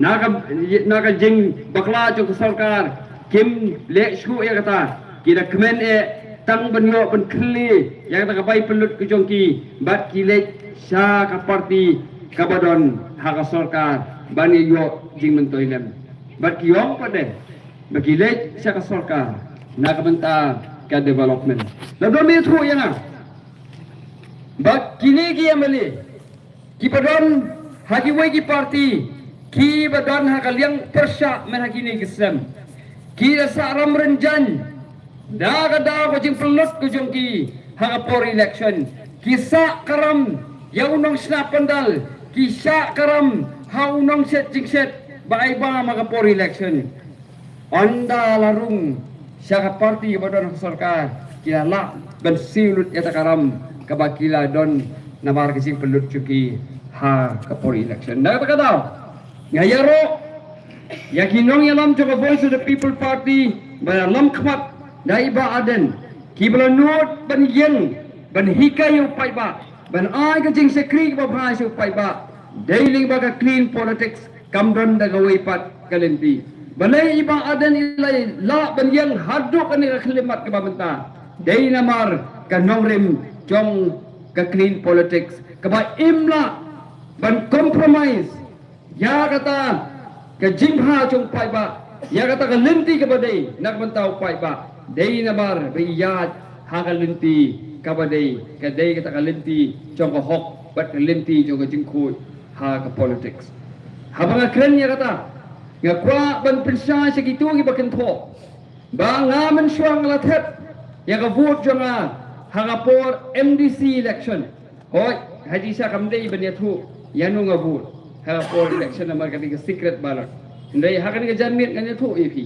Naka jing bakla jo sarkar kim le shu ya kata kira kemen tang benyo ben kli yang kata kapai pelut ke jongki bat kile sha ka parti kabadon haka sarkar bani yo jing mentoinem bat kiyong pade bagi le sha ka sarkar naka benta ka development lalu mi thu yana bat kini ki amali ki padon hagi wai ki parti ki badan hakaliang persya men hakini gisem ki rasa ram renjan daga ko jing pelut ko jong ki hagapor election ki sa karam ya unong snap pandal ki sa karam ha unong set jing set bai ba magapor election anda larung sya parti badan sarkar ki la ben silut ya karam kabakila don namar kising pelut cuki ha kapor election daga kata ngayaro yakinong yalam to voice of the people party balam khmat daiba aden kibla not ban yen ban hikayu paiba ban ai ka jing sekri ba bha su paiba daily ba ka clean politics kamdon da gawai pat kalenti balai iba aden ilai la ban yen haduk ani khlimat ka bamenta dai namar ka nongrim jong ka clean politics ka ba imla ban compromise ya kata ke jingha chung pai ba ya kata ke lenti ke badai nak mentau pai ba dei nabar be ya ha ke lenti ke badai ke dei kata ke lenti chung ke hok bat ke lenti chung ke jingkhu ha ke politics ha bang kren ya kata ngakwa ban pensya segitu ki baken tho ba ngamen syang la thet ya ke vote chung ha ngapor MDC election hoi haji sa kamdei ban ya thu yanu ngavut for election namar kati secret ballot ndai hakan ke janmit ngane thu ep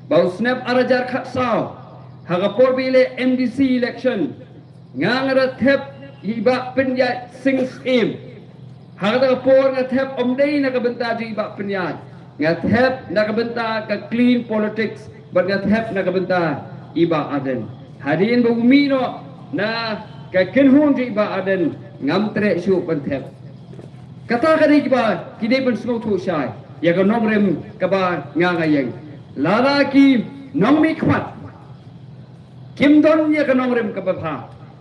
bau snap arajar khat saw haga por bile MDC election ngangara thep hiba penya sings im haga por nga thep omdei na kabenta ji ba penya nga thep na kabenta ka clean politics but nga thep na kabenta iba aden hadin bu mino na ka kenhun ji ba aden ngam tre shu pan thep kata kadi kiba kide ben snow thu shai ya ka nong rem ka ba nga nga yang lala ki nong mi khwat kim don ya ka nong rem ka ba pha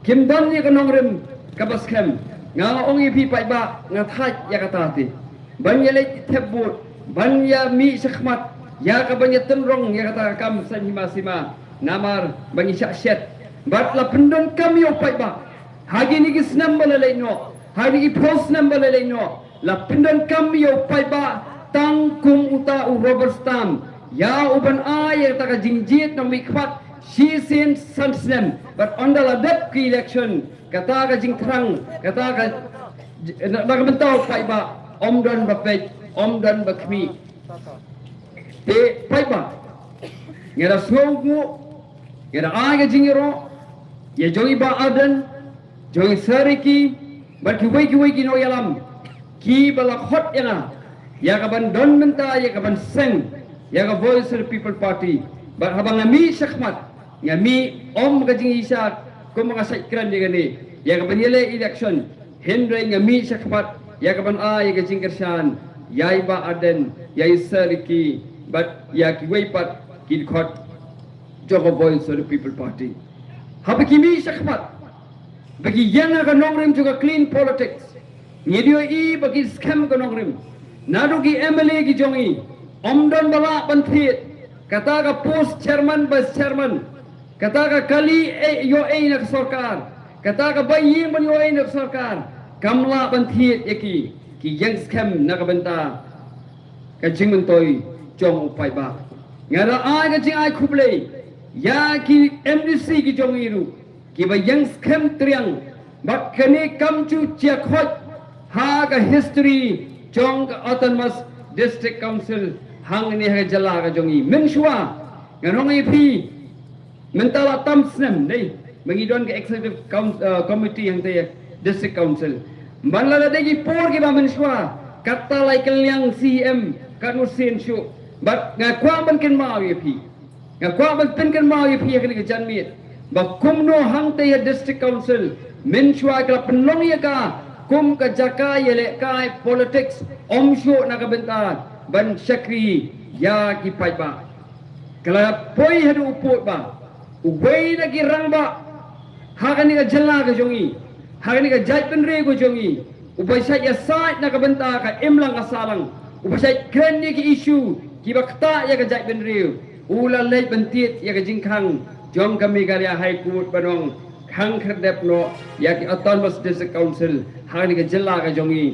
kim don ya ka nong rem ka ba skem nga ong pi pai ba nga thai ya ka ta ti ban ya le thebut ban ya mi sakhmat ya ka ban ya tenrong ya ka ta kam san hima sima namar ban ya shet bat la pendon kam yo pai ba hagi ni ki snam balai no hari ki post number le no la pindan kam yo pai ba tang kum uta u Robert Stam ya uban ay ta ka jingjit no mikpat she sin sansnem but on the dep ki election kata ka jing thrang kata ka na mentau pai ba omdan ba pe omdan ba khmi te pai ba ngera sngu ngera ay ka jingiro ya jogi ba adan jogi sariki bar ki wai no yalam ki bala khot yana ya ka ban don menta ya ka ban seng ya ka voice of the people party bar habang mi sakhmat ya mi om ka jing isa ko mga sakran diga ni ya ka ban yele election hendre nga mi sakhmat ya ka ban ya ka jing kersan ya iba aden ya isariki but ya ki wai pat ki khot jo ka voice of the people party habaki mi sakhmat bagi yang akan nongrim juga clean politics ngidio i bagi scam ka nongrim nadu ki MLA ki jongi omdon bala banthit kata ka post chairman vice chairman kata ka kali yo nak sarkar kata ka bayi ban yo nak sarkar kamla banthit yaki ki yang scam na ka benta ka jingmen toy jong upai ba ngara ai ka jing ai khuble ya ki MDC ki jongi ru ki ba yang scam triang but kani come to check hot ha ka history jong autonomous district council hang ni ha jala ka jongi menshwa nganong ip mentala tamsnem dei mangidon ka executive committee yang te district council banla de ki por ki ba menshwa kata lai kelyang CM kan usin shu but ngakwa ban ken ma ip ngakwa ban pen ken ma ip ya ka janmit ba kumno hang te district council menshwa ka penlong ya ka kum ka jaka yele kai politics omsho na ka benta ban syakri ya ki pai ba kala poi hadu uput ba ubai na ki rang ba hagan ni ka jalla ka jongi hagan ni ka jai penre ko jongi ubai sai ya sai na ka benta ka imlang ka salang ubai sai kren ni ki issue ki ba kta ya ka jai penre ula lei bentit ya ka jingkhang jom kami karya high court banong khang kherdep no ya ki autonomous district council hagan ni ka jalla ka jongi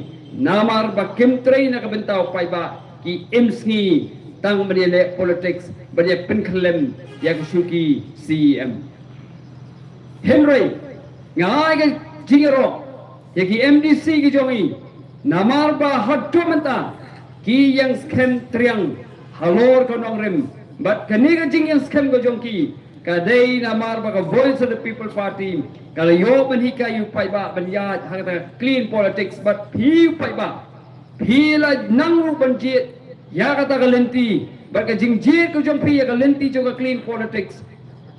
namar ba kimtrei na ka benta pai ba ki imsngi tang beriale politics beriale penklem ya kusuki CM Henry ngai ke jingero ya ki MDC ki jongi namar ba hatto menta ki yang scam triang halor ko nongrem but kani ka jing yang scam ko jongki kadai namar ba ka voice of the people party kala yo ban hika yu pai ba ban ya hangata clean politics but phi pai ba phi la nang ru ban jit ya kata kalenti baka jingjir ko jong pi ya kalenti jo ka clean politics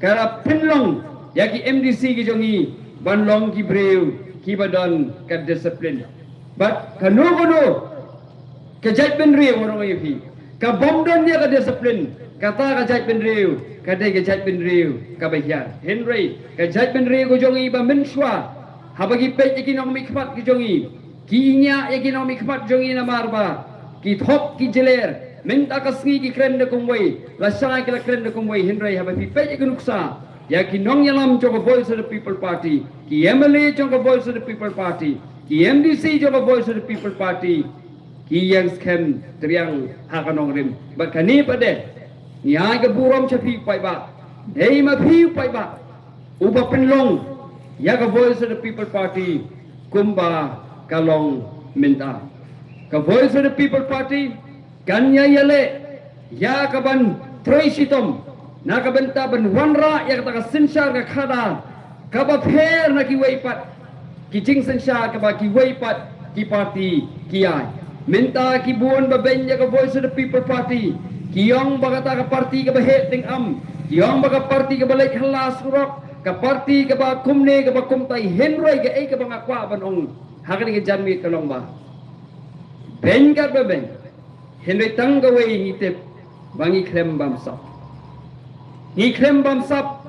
kara pinlong ya ki MDC ki jongi banlong ki breu ki badon ka discipline but kanu ka jait ben reu orang ye pi ka bomdon dia ka discipline kata ka jait ben reu ka dai ka jait ben reu ka bahian Henry ka jait ben reu ko jongi ba menshwa habagi pe ekonomi khat ki jongi kinya ekonomi khat jongi na marba ki thop ki jeler minta kasngi ki kren de kumwei la sai ki la kren de kumwei Henry haba pi pe ki nuksa ya ki nong yalam jo ka voice of the people party ki MLA jo ka voice of the people party ki MDC jo ka voice of the people party ki yang scam triang ha ka nong rim ba kani pade nya ka burom chapi pai ba dei ma phi pai ba uba penlong ya ka voice of the people party kumba kalong minta ka voice of the people party kanya yale ya kaban traisitom na kabenta ban wanra ya kata sinshar ka khada ka ba pher na ki weipat ki jing sinshar ka ba ki weipat ki party ki ai minta ki buon ba ben ya ka voice of the people party ki yong ba kata ka party ka ba he ting am ki yong ba ka party ka ba lek halas urok ka party ka ba kumne ka ba kumtai Henry ka ai ka ba ngakwa ban ong hakan ki janmi kalong ba ben ka ba ben Henry tanggawai hitip bangi klem bamsap. Ni klem bamsap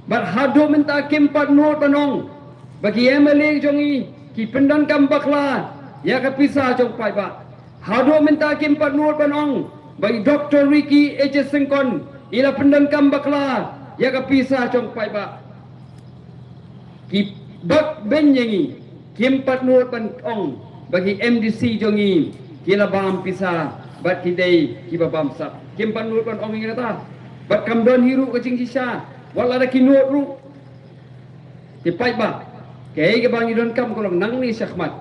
bat hado minta kimpat nur panong bagi MLA jongi ki pendan kam bakla ya ka pisah jong pai ba. Hado minta kimpat nur panong bagi Dr. Ricky H. Sengkon ila pendan kam bakla ya ka pisah jong pai ba. Ki bak ben yengi kimpat nur panong bagi MDC jongi kila bam pisa bat kidai kiba bam sap kimpan nur kon ong ingata bat kamdon hiru kacing sisa wala da kinut ru ti pai ba kay ga bang idon kam kolong nang ni sakhmat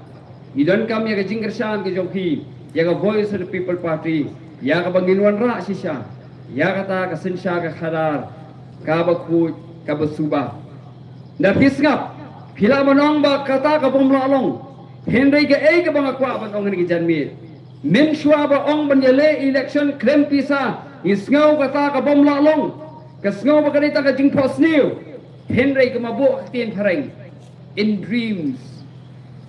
idon kam ya kacing kersan ke jongki ya ga voice of the people party ya ka banginwan ra sisa ya kata ka sinsya ka khadar ka ba khu ka ba suba na pisngap pila manong ba kata ka bomla long Henry ga ay ka bang akwa ban ong ni janmi min shwa ba ong ban yale election klem pisa isngau kata ka bom lalong ka sngaw ba kanita ka jing posniu Henry ka mabu tin thareng in dreams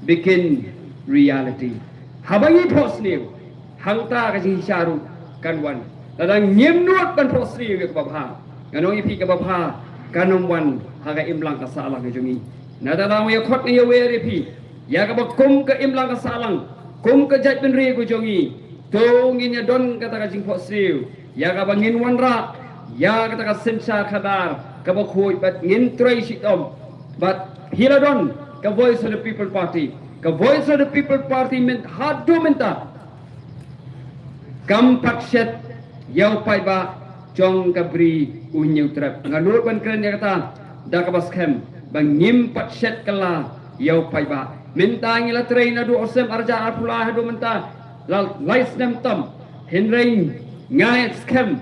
begin reality habangi posniu hangta ka jing sharu kanwan ladang nyemnut ban posniu ka babha nganong ipi ka babha kanom wan haga imlang ka salang ka jungi nadalaw ya khot ni yawe repi ya ka bakum ka imlang ka salang kum ka jat ben re ko jongi tongin ya don kata ka jing posriu ya ka bangin wanra ya kata ka sensa khadar ka ba khoi bat ngin trai sitom but hiladon ka voice of the people party meant hard to menta kam pakshet yau pai ba jong ka bri unyu trap nganur ban kren ya kata da ka baskem bangim pakshet kala yau pai ba minta ngila train adu osem arja apula hadu minta lais nem tam Henry ngai scam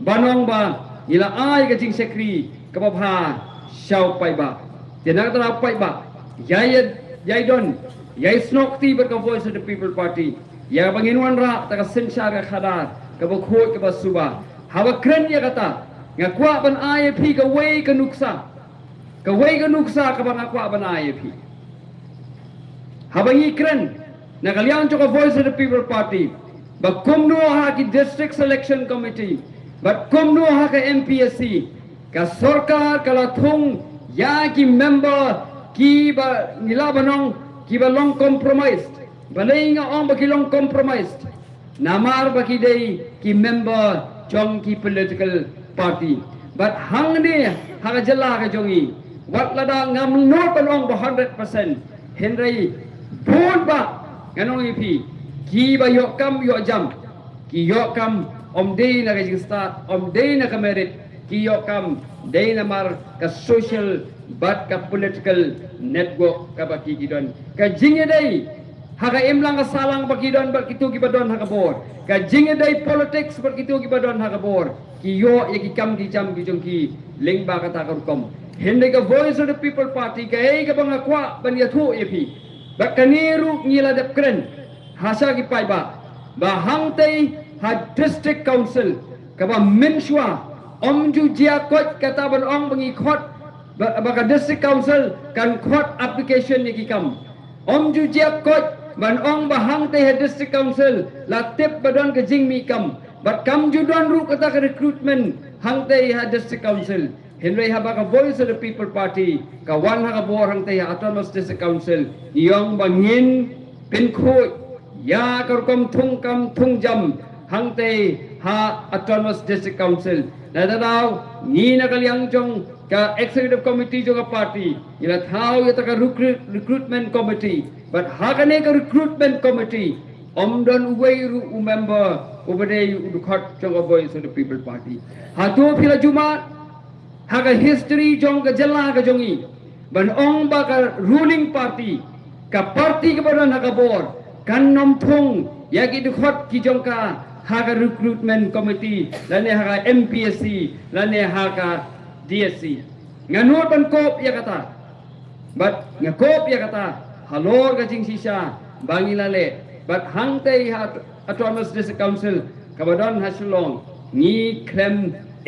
banong ba ila ai ka jing sekri ka babha shau pai ba tinak tara pai ba yai don yai snok ti ber ka voice of the people party ya banginwan ra ta ka sensar ka khadar ka ba khoi ka ba suba hawa kren ya kata ngakwa ban IAP ka wei ka nuksa ka ba ngakwa ban IAP habangi kren na kalian choka voice of the people party ba kumno ha ki district selection committee ba kumno ha ka MPSC ka sarkar kala thung ya ki member ki ba nila banong ki ba long compromised balay nga ong ba ki long compromised namar ba ki day ki member jong ki political party but hang ni ha ka jala ka jongi wat lada ngam no palong ba 100% henry bon ba nganong ipi ki ba yo kam yo jam ki yo kam om day na ka start om day na ka merit ki yo kam day na mar ka social but ka political network ka baki gidon ka jinge day haga imlang ka salang baki don ba kitu ki badon haga bor ka jinge day politics ba kitu ki badon haga bor ki yo ye ki kam ki jam ki jong ki ling ba ka ta ka kom hindi ka voice of the people party ka ei ka bang akwa ban ya thu epi ba kaniru ngila dep kren hasa ki pai ba hang tay ha district council ka ba menshwa om ju jia kot kata ban ong bangi khot ba district council kan khot application ni ki kam om ju jia kot ban ong ba hang tay ha district council la tip badon ka jing mi kam but kam ju don ru kata ka recruitment hang tay ha district council Henry ha ka voice of the people party ka wan ha ka bor hang tay ha autonomous district council yong bangin pin khoi ya kar kom thung kam thung jam hang tay ha autonomous district council na daw ni na kalyang jong ka executive committee jong ka party ila thau ya ta ka recruitment committee but ha ka ne ka recruitment committee om don way ru member ubade u khot jong ka voice of the people party ha to phila juma ha ka history jong ka jalla ka jongi ban ong ba ka ruling party ka party ka badan ha ka bor kan nom thung ya ki du khot ki jong ka ha ka recruitment committee lane ha ka MPSC lane ha ka DSC nganur ban kop ya kata but ngakop ya kata halor ka jing sisa bangilale but hang tay ha autonomous district council kabadon hasulong ni claim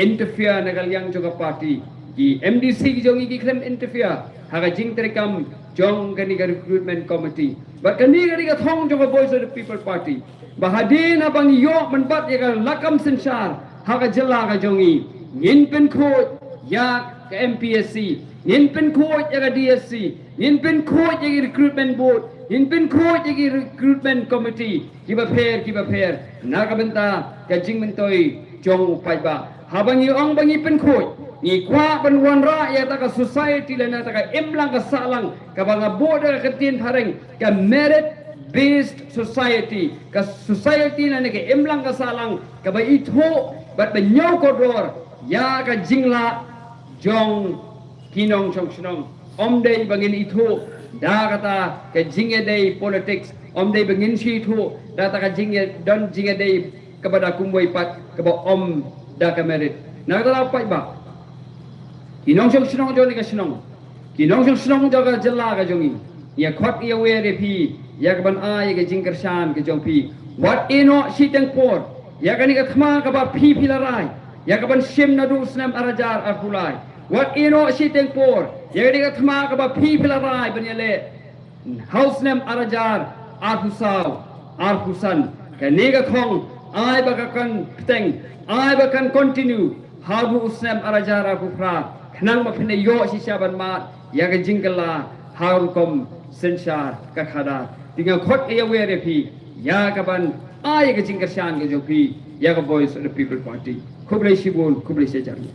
interfere na kalyang joga party ki MDC ki jongi ki claim interfere ha ka jing terekam jong kani ka recruitment committee but kani ka thong joga voice of the people party bahadin abang yo manbat ya ka lakam sensar ha ka jala ka jongi ngin pen kho ya ka MPSC ngin pen kho ya ka DSC ngin pen kho ya ki recruitment board ngin pen kho ya ki recruitment committee ki ba phair na ka benta ka jing mentoi jong upai ba habang ong bangi pen kho ni kwa ban wan ra ya ta ka society la na ta ka imlang ka salang ka banga board ka tin thareng ka merit based society ka society na ke imlang ka salang ka ba itho bat ba nyaw ko dor ya ka jingla jong kinong chong chnong om dei bangin itho da kata ka jinge dei politics om dei bangin shi itho da ta ka jinge don jinge dei ka bada kumboy pat ka ba om da ka merit na kata pai ba kinong chong chnong jo ni ka chnong kinong chong chnong jo ka jalla ka jongi ya khot ya we re phi ya ka ban a ya ka jingkar shan ka jong phi what ino shi teng por ya ka ni ka thma ka ba phi larai ya ka ban sim na du snam arajar arpulai what ino shi teng por ya ka ni ka thma ka ba phi larai ban yale house nam arajar arpusau arpusan ka ni ka thong ai ba ka kan teng ai ba kan continue how du snam arajar arpufra khnang ma phine yo shi saban ma ya ka jingkala how kom sensar ka khada tinggal khot ya we re phi ya ka ban ai ka jingkar shan ke jo phi ya ka voice of the people party khublai sibon khublai se jari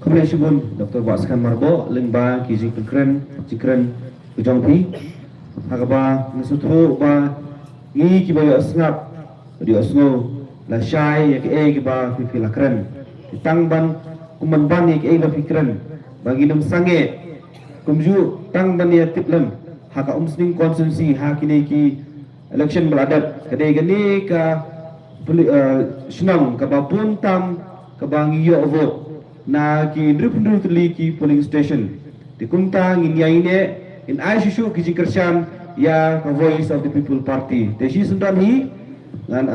khublai sibon Dr. Waskan Marbo lengba ki jikren jong phi hagaba ngasutho ba ngi ki ba asngap di asngo la shai ya ke ba fi lakren tang ban kuman ban ya ke ba fikran bagi lem sange kumju tang ban ya tiplem haka umsning konsensi hakine ki election beradat kadai gani ka senang ka ba puntam ka ba ngiyo vote na ki drip ki polling station di kunta nginyai in aishu ki jingkershan ya ka voice of the people party teshi sundan hi dan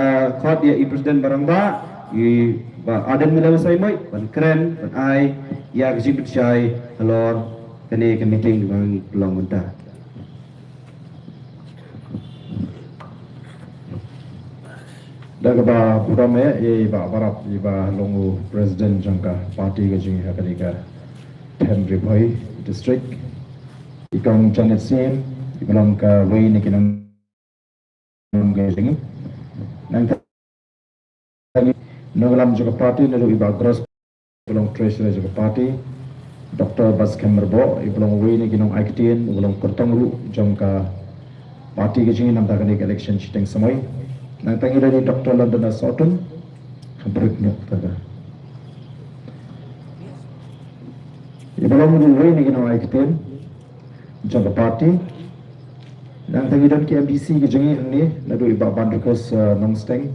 khot ya i president barangba i ba adan milaw sai mai ban kren ban ai ya ki jingkershai halor kane ka meeting bang pelong mentah Daga Purame ba Barap ba Longu President Jangka Party Gajing Hakadika Temri Boy District Ikong Janet Sim Ibalong ka way ni kinang Gajing Nang Nogalam Jangka Party Nalu iba Gross Ibalong Treasurer Jangka Party Dr. Bas Kemerbo Ibalong way ni kinang Aiktin Ibalong Kurtangru Jangka Party Gajing Namdakanik election chiteng samay Nang tangi dari Dr. London Asauton, break nyok tada. Ibalang mulai ni kena aikten, jangka party. Nang tangi dan KMDC kejengi ni, nado iba bandukos nongsteng.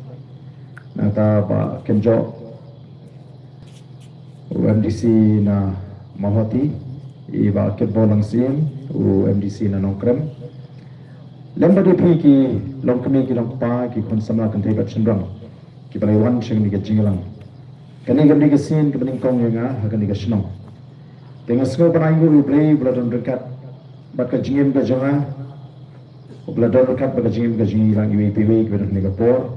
Nang ta ba kenjo UMDC na mahoti, iba ketbo langsim, UMDC na nongkrem. Lamba de pi ki long kami ki long pa ki kon samla kan tega chendrang ki balai wan cheng ni ke jinglang kani gam ni ke sin ke bening kong nga ha kan ni ke shnong tenga sko banai gu play bladon dekat bat ka jingem ka janga bladon dekat bat ka jingem ka jingi lang wi pi wi ke ni ke por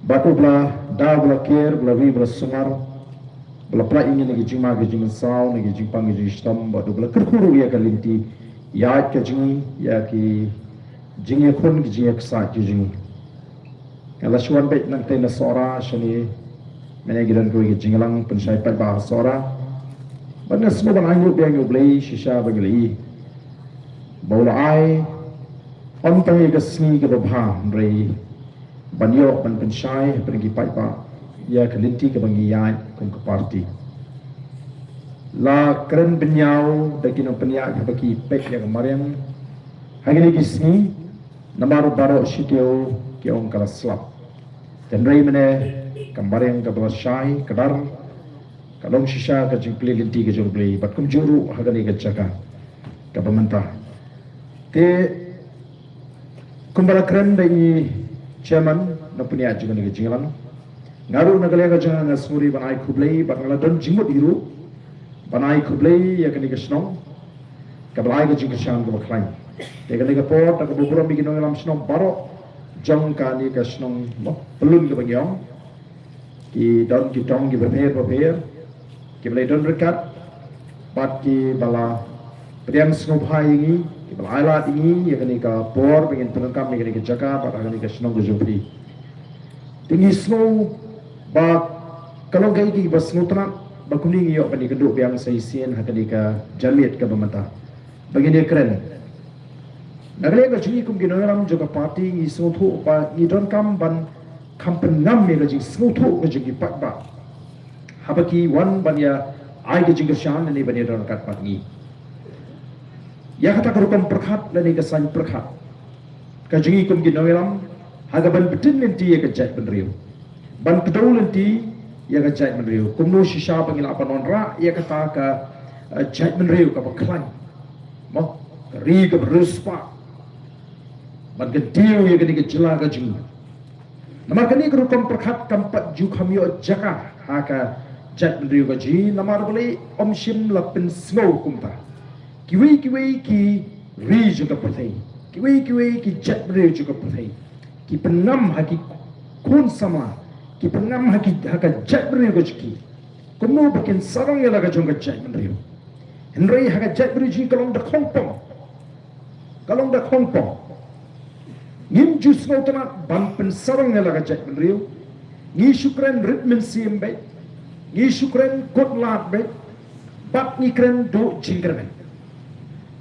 batu bla da bla ker bla wi bla sungar bla pla ingin ni ke jingma ke jing saw ni ke jingpang ke jing stam batu bla kerkuru ya ka linti ya ke jingi ya ki jingi khun ki jingi ksa ki jingi ala shwan bet nang te na sora shani mene gidan ko ki jinglang pensai pat ba sora banna smo ban angu be angu blei shisha bagli bola ai on tangi ka sni ka bha rei banyo ban pensai pergi pat ba ya kalinti ka bangi ya kong ka party la keren benyau dakino penya ka baki pek ya kemarin hari ni kisni Namaru baro shitio ki ong kala slap. Tenrei mene kemarin ka bala shai kadar kalong shisha ka jingpli linti ka jingpli bat kum juru hagani ka chaka ka pamanta. Te kumbala keren dai chairman na punya jingani ka jinglan. Ngaru nagale ka janga ngasuri banai kublai bat ngala don jingmut iru banai kublai ya kani ka snong ka balai ka jingka shan ka baklain. Tega lega pot tak bubur bikin orang dalam senong baro jong kani ke senong pelun ke bagian ki don ki tong ki berper ki balai don rekat pat ki bala priang senong hai ini ki bala alat ini ya kani ke por pengen penengkam ni kani ke jaga pat kani ke senong ke jumpi tinggi senong ba kalau gai ki bas senong tenak ba kuning yo kani keduk biang saisian kani ke jalit ke pemata bagi dia keren. Nagale ka jingi kum ginoram juga party ngi sotho pa ngi don kam ban kampen ngam me jingi sotho ka jingi pat ba habaki wan ban ya ai ka jingi shan ni ban ya don kat pat ngi ya kata ka rukom prakhat la ni ka san prakhat ka jingi kum ginoram haga ban betin nanti ya ka jai ban riu ban kedau nanti ya ka jai ban riu kum no shisha bangil apa non ra ya kata ka jai ban riu ka baklan mo ri ka ruspa ban kedio ya kini kecela ka jing namar kini kerukom perkhat kampat ju khamyo jaka haka jat mendriu ka ji namar boleh om shim lapin snow kumta kiwi ki ri juga perthai kiwi ki jat mendriu juga perthai ki penam haki kun sama ki penam haki haka jat mendriu ka jiki kumu bikin sarang ya laga jong ka jat mendriu henry haka jat mendriu ji kalong da kongpong Ngim jus no tanat ban pensarang nga laga jat menriu ngi syukran ritmen sim be ngi syukran kot lat be bat ngi kren do jingkermen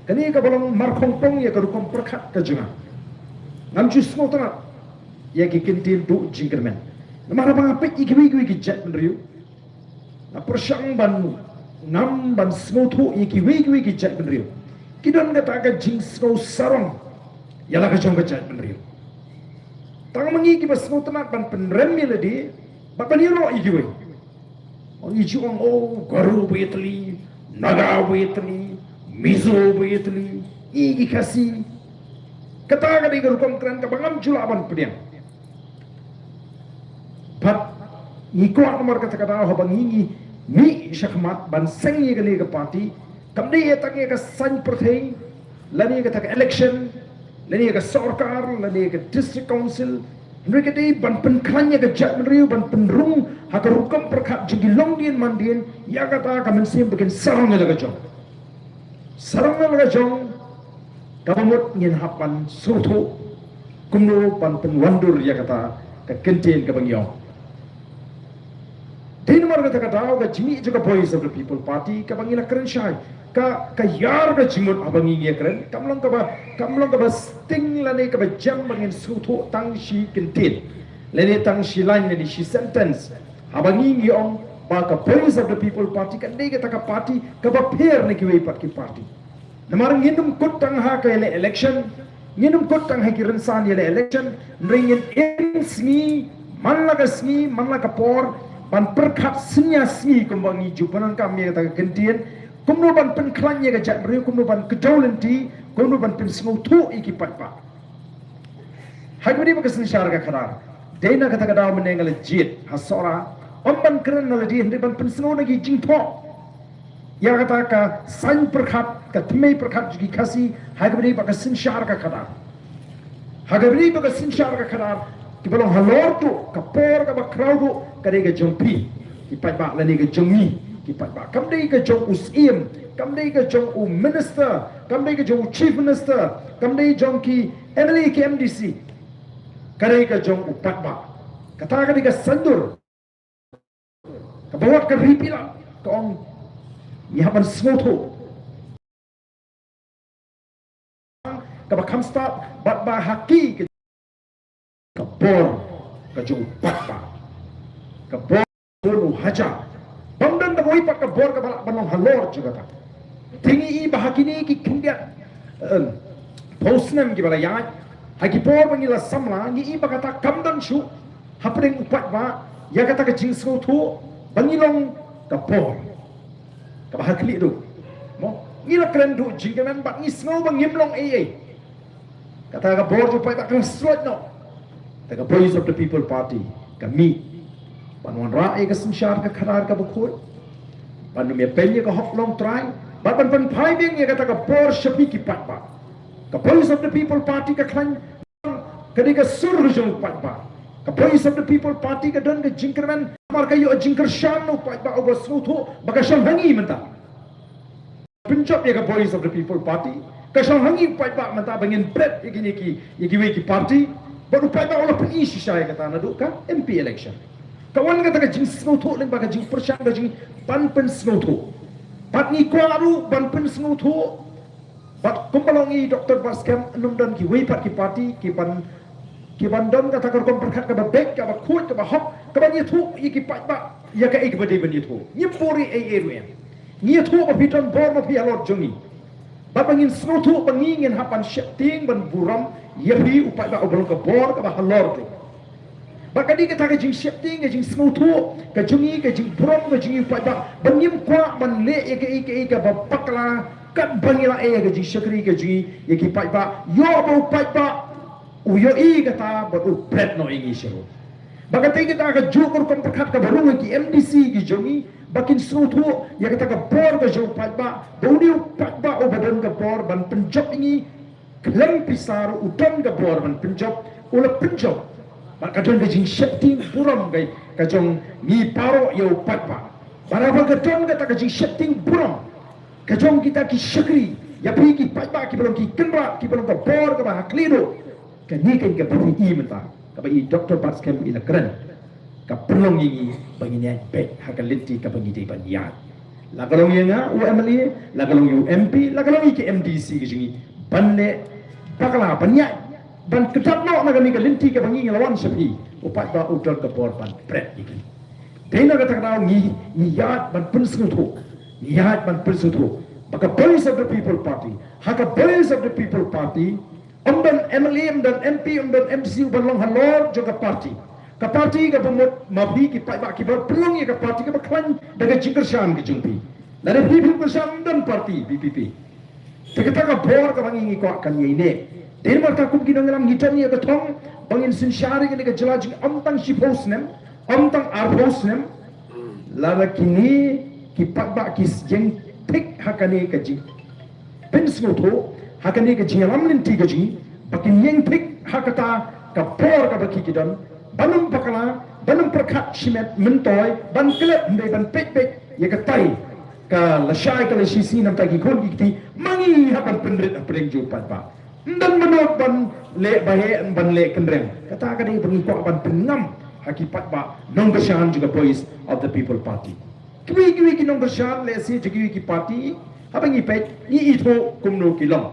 kani ka bolong markhong pong ya ka rukom perkhat ka jenga ngam jus no tanat ya ki kintil do jingkermen namara bang apik ikwi ki jat menriu na persyang ban ngam ban snotho ikwi ki jat menriu kidon ka ta ka jing sno sarang Yalah kacang kacang menriu. Tangan mengi kita semua tenak ban penrem ni ladi, bapak ni roh iki we. Oh iki orang garu betli, naga betli, mizo betli, iki kasi. Kata kali garukom keren kabangam jula ban pediang. Pat ngikuat nomor kata-kata habang ini mi syakmat ban sengi kali ke parti, kamdi etaknya ke san perthai, lani ke tak election. Lani ka sarkar, lani ka district council, Mereka tadi ban penklannya kejat meriu ban penrung haka rukam perkat jegi longdian mandien ya kata kamen sim bikin sarangnya laga jong. Sarangnya laga jong kabamut ngin hapan sutu kumno ban penwandur ya kata ke kentien ke bangyong. Di nomor kata ga jimi juga Voice of the People Party ka bangila keren syai ka yar ga jimut abangi ngia keren kamlong ka ba sting lane ka ba jam bangin sutu tang shi kentin lane tang shi line lane shi sentence abangi ngiong ba ka Voice of the People Party ka de ka ka party ka ba pair ne kiwe pat ki party namar nginum kut tang ha ka election nginum kut tang ha ki rensan ele election ringin sngi manla ka por ban perkat senyasi kembangi jupanan kami kata kentian kumno ban penklannya ke jat beri kumno ban kedolenti kumno ban pensngutu iki patpa hagmedi bakasin syarga karar dena kata kada menengal jit hasora omban keren naladi hendak ban pensngu lagi jingpo ya kata ka san perkat ka tmei perkat jugi kasi hagmedi bakasin syarga karar hagmedi bakasin syarga karar kibalong halor tu kapor ka bakraw tu kade ga jompi kipat ba lani ga jongi kipat ba kamdei ga jong usim kamdei ga jong u minister kamdei ga jong chief minister kamdei jong ki MLA ki MDC kade ga jong u patba kata kade ga sandur ka bawat ka ripila ka ong nyaban smoto ka ba kamsta bat ba haki kabor kajung patpa kabor nu haja bangdan da boy pak kabor ka balak banong halor juga ta tingi i bahakini ki kindia posnem ki bala ya hagi por bangila samla ni i bakata kamdan shu hapring patpa ya kata ka jingsu tu bangilong kabor ka bahakli du mo ngila kren du jingkanan bat ni snow bangimlong kata kabor ju pa ka slot no the Voice of the People Party kami panuan raai ka sinsyar ka karar ka bukod panu me penye ka hoklong try ban pai beng ya kata ka por shapi ki patpa ka Voice of the People Party ka klan ka di ka surjung patpa ka Voice of the People Party ka don ka jingkerman mar ka yo jingker sham no patpa over smuto baka sham hangi menta pinjap ya ka Voice of the People Party ka sham hangi patpa menta bangin pret iki ki party baru pada olah pengisi saya kata nak duk MP election. Kawan kata ka jing snoto leng baga jing persyang ka jing ban pen snoto. Pat ni kwaru ban pen snoto. Pat kumpalongi Dr. Baskem enum dan ki wei pat ki party ki ban don kata ka kom perkat ka ba bek ka ba khut ka ba hop ka ba ni thu ki pat ba ya ka ik ba de ban ni thu. Ni pori ruem. Ni thu ba piton bor ma pi alot jongi. Babangin snoto bangingin hapan syekting ban buram yapi upai ba obrol ka bor ka ba halor tu baka di kata ka jing syekting ka jing snoto ka jungi ka jing buram ka jing upai ba bangim kwa ban le ka ba pakla kat bangila ka jing syekri ka jing ki pai ba yo ba upai ba uyo kata ba upret no ingi syero baka ti kita ka jukur kom perkat ka barung ki MDC ki jungi bakin snoto ya kata ka bor ka jing upai ba boni upai ba o badan ka bor ban penjop ingi klem pisar udam ka bor ban penjop ula penjop maka don jing syekting buram kai ka jong ni paro yo patpa baraba ka don ka ta jing syekting buram ka jong kita ki syakri ya pi ki patpa ki belum ki kenra ki belum ka bor ka ba haklido ka ni kan ka bani i menta ka ba i Dr. Baskem ila keren ka pelong yi banginya bet hakaliti ka bangi de ban ya la kalong yenga UMLA la kalong UMP la kalong ki MDC ki jingi banne bakala banyak ban ketat no na kami kelinti ke bangi ngelawan sepi upat ba udol ke bor ban pret iki dena kata kata ni yat ban pensutu yat ban pensutu baka Voice of the People Party haka Voice of the People Party dan MLA dan MP dan MC ban long halor juga party ka party ka bumut mabi ki pai ba ki bar pelong ya ka party ka baklan daga jingker syam ki jungpi dari people syam dan party BPP kita ka bor ka bangi ko kan ye ne den mar ta kum ki nang hitan ye ka thong bangin sin shari ke jelaj amtang shi posnem amtang ar posnem la kini ki pakba ki jeng tik hakane ka ji pensmo to hakane ka ji lam nin ti ka ji bakin yeng tik hakata kapor ka baki kidon banum pakala banum perkat shimet mentoy ban kelep ndai ban pek ya katai ka lashai ka lashisi nam tagi kon gikti mangi hapan pendrit apreng jupat pa dan menot ban le bahe ban le kendreng kata ka dei bengi ko ban penam hakipat ba nong bersyahan juga voice of the people party kiwi ki nong bersyahan le si kiwi ki party apa ngi pet ni itu kumno kilom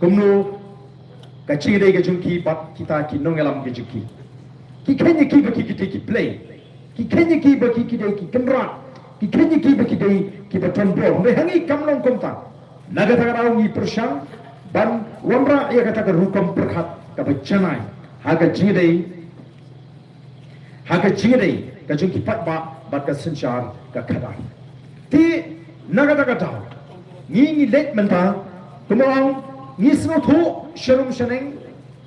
kumno ka chire ga jungki bat kita ki nong elam ge juki ki kenya ki baki ki play ki kenya ki baki ki dei ki kendra ki kenya ki baki dei ki baton bol me hangi kamlong komta naga tagarau ngi persyang ban wamra ia kata ke rukom perhat ka bachanai haga jingdei ka jungki pat ba bat ka senchar ka khada ti naga tagatau ngi let menta kumong ngi snotu sharum shaneng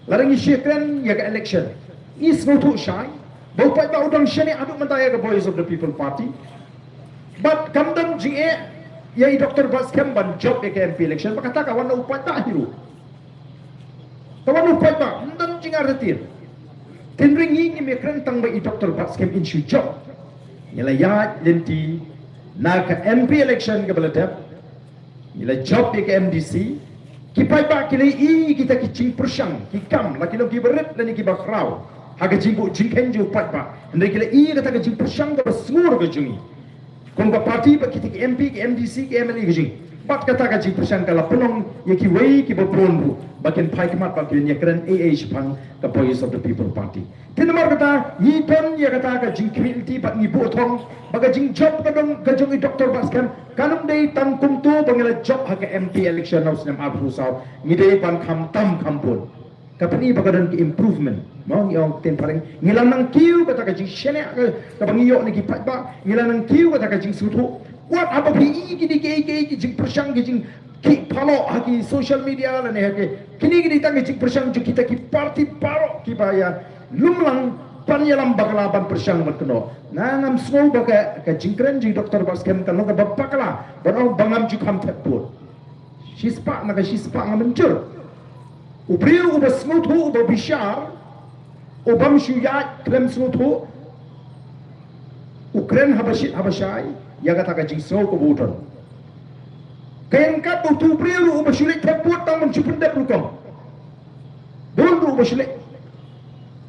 larangi shekren ya ka election ngi snotu shai bau pat ba udang shane aduk menta ya ka voice of the people party but kamdam jinge ya Dr. Baskem ban job ya ka MP election bakata ka wana upat ta hiru kawan upat ba ndang jinga retir tenring ngi me kren tang ba Dr. Baskem in shu job yala ya lenti na ka MP election ka balatap yala job ya ka MDC kipai ba kile I kita ki ching persyang ki kam la kilo ki beret la ni ki ba frau haga jingbu jingken ju pat ba ndai kile I kata ka jing persyang ka basngur ka jungi kung ka party ba kita ki MP ki MDC ki MLA ki jing bat kata ka jing persyang ka la penong ya ki wei ki ba pronbu bakin pai kemat ba ki nyakran AH pang ka voice of the people party tinamar kata ni ton ya kata ka jing community ba ni botong baga jing job ka dong ka jung Dr. Baskem kanum dei tam kum tu bangela job ha ka MP election house nam abru saw ni dei pan kham tam kampun kapani baga dan ki improvement mau yang ten paring ngilang nang kiu kata ka jing shene ka bangi yo ni ki pat ba ngilang nang kiu kata ka jing sutu what apa pi ki di ki jing persyang ki jing ki palo ha ki social media la ne ha ki kini tang jing persyang ju kita ki party paro ki baya lumlang panyalam bakalaban persyang berkeno nangam semua baka ka jingkren jing Dr. Baskem kan ka bapakala banau bangam ju kam tepur shispa na ka shispa ngamencur ubriu uba smutu uba bishar ubam syuyat klem smutu ukren habashai ya kata ka jing semua ko buton kain ka tu ubriu uba syulik tepur tang mencupun dep rukam dondu uba syulik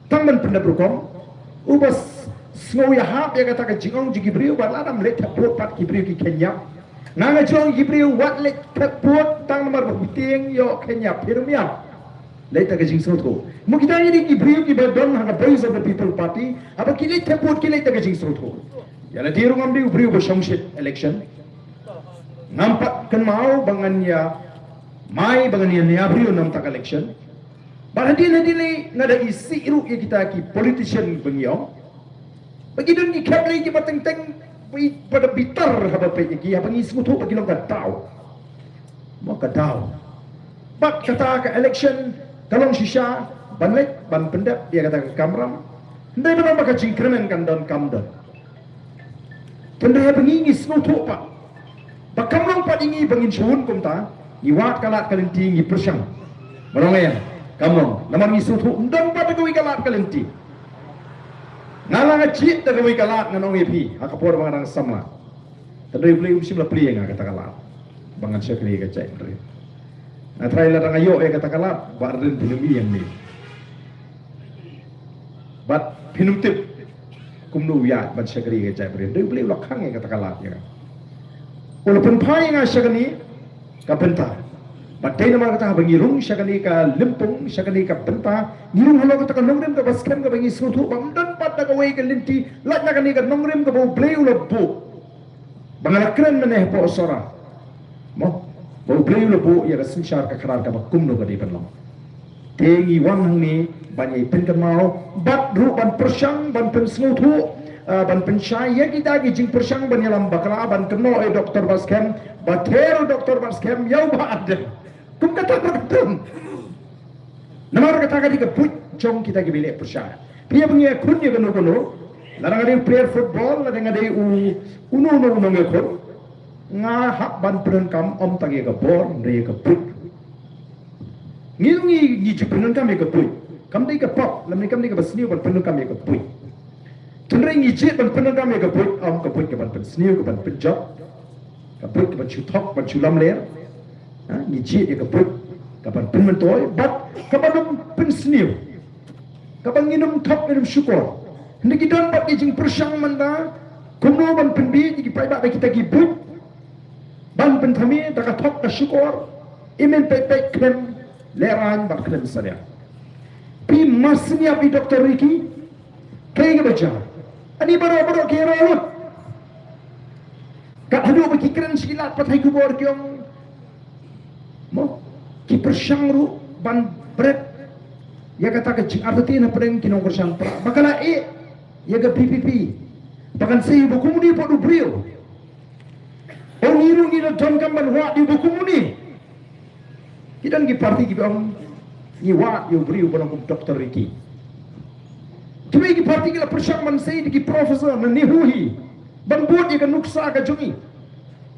tangman pernah berkom ubas snow ya hap ya kata ka jingong jigi briu bat ladam let tapot pat ki briu ki Kenya nanga jong ki briu wat let tapot tang nomor biting yo Kenya pirumia let ka jing soto mo kita ni ki briu ki badon ha voice of the people party apa ki let tapot ki let ka jing soto ya la diru ngam briu ba shongshit election nampak kan mau bangan ya mai bangan ya ni briu nam tak election Baladin ngada isi iru ya kita ki politician bengiong. Bagi dun ki kaplay ki bateng-teng pada bitar haba pe ki haba ngi smutu bagi long tau. Maka tau. Bak kata ka election kalong shisha banlek ban pendap dia kata ke kamram. Ndai ba maka jingkremen kan don kamdon. Kendai bengi ngi smutu pa. Bakam long pa ingi bangin suun kumta ni wat kalat kalenti ngi persyang. Marongaya kamu namar ngi sutu ndang pada gawi kalat kalenti ngalang acit da gawi kalat nganong epi akapor bangarang samla tadai beli usim la pli nga kata kalat bangan syakri ka cai ndre na try la ngayo e kata kalat ba ren pinumi yang ni bat pinum tip kumnu ya ban syakri ka cai ndre beli lakhang e kata kalat ya walaupun pai nga syakani ka benta Batai nama kata bangi rung syakani ka limpung syakani ka benta ngirung halo kata ka nongrim ka baskem ka bangi sutu bamdan pada ka wei ka linti lat na kani ka nongrim ka bau bleu lebu bangala kren meneh po sora mo bau bleu lebu ya ka sinsyar ka kharar ka bakum no ka di penlong tengi wang hang ni banyi pen ka mau bat ru ban persyang ban pen sutu ban pensyai ya kita ki jing persyang ban yalam bakala ban keno Dr. Baskem bater Dr. Baskem yau ba ada kum kata berketum namar kata kadi ke put jong kita ki bilik persyai pia punya kun ya kono larang ada player football larang ada uno ngekon nga hak ban pren kam om tagi ke bor re ke put ngi jipun kam ke put kami ke pop lam ni kami ke sniu ban penuh kami ke pui tunring ijit ban penuh kami ke pui ke pui ke ban sniu ke ban job ke pui ke ban chu thok ban chu lam ler ijit ke pui ke ban pen mentoi bat ke ban pen sniu ke ban nginum thok nginum syukur hendak kita bat jing persang manda kuno ban pen bi ji pai ba kita ki pui ban pen thami ta ka thok ka syukur imen pe klem leran bat klem saria pi masnya pi Dr. Ricky kaya baca ani baru kira lu kat hadu berkikiran silat patai kubur kiong mo ki persang ru ban bret ya kata ke arti na preng kinong persang pra bakala ya ke PPP bahkan saya buku muni podu brio ongiru ngira John Kamban wa di buku muni kita ngi parti ki bang ni wa yo brio bonong Dr. Ricky cuma ki parti ki la persang man sei di professor na nihui ban buat ya ke nuksa ka jungi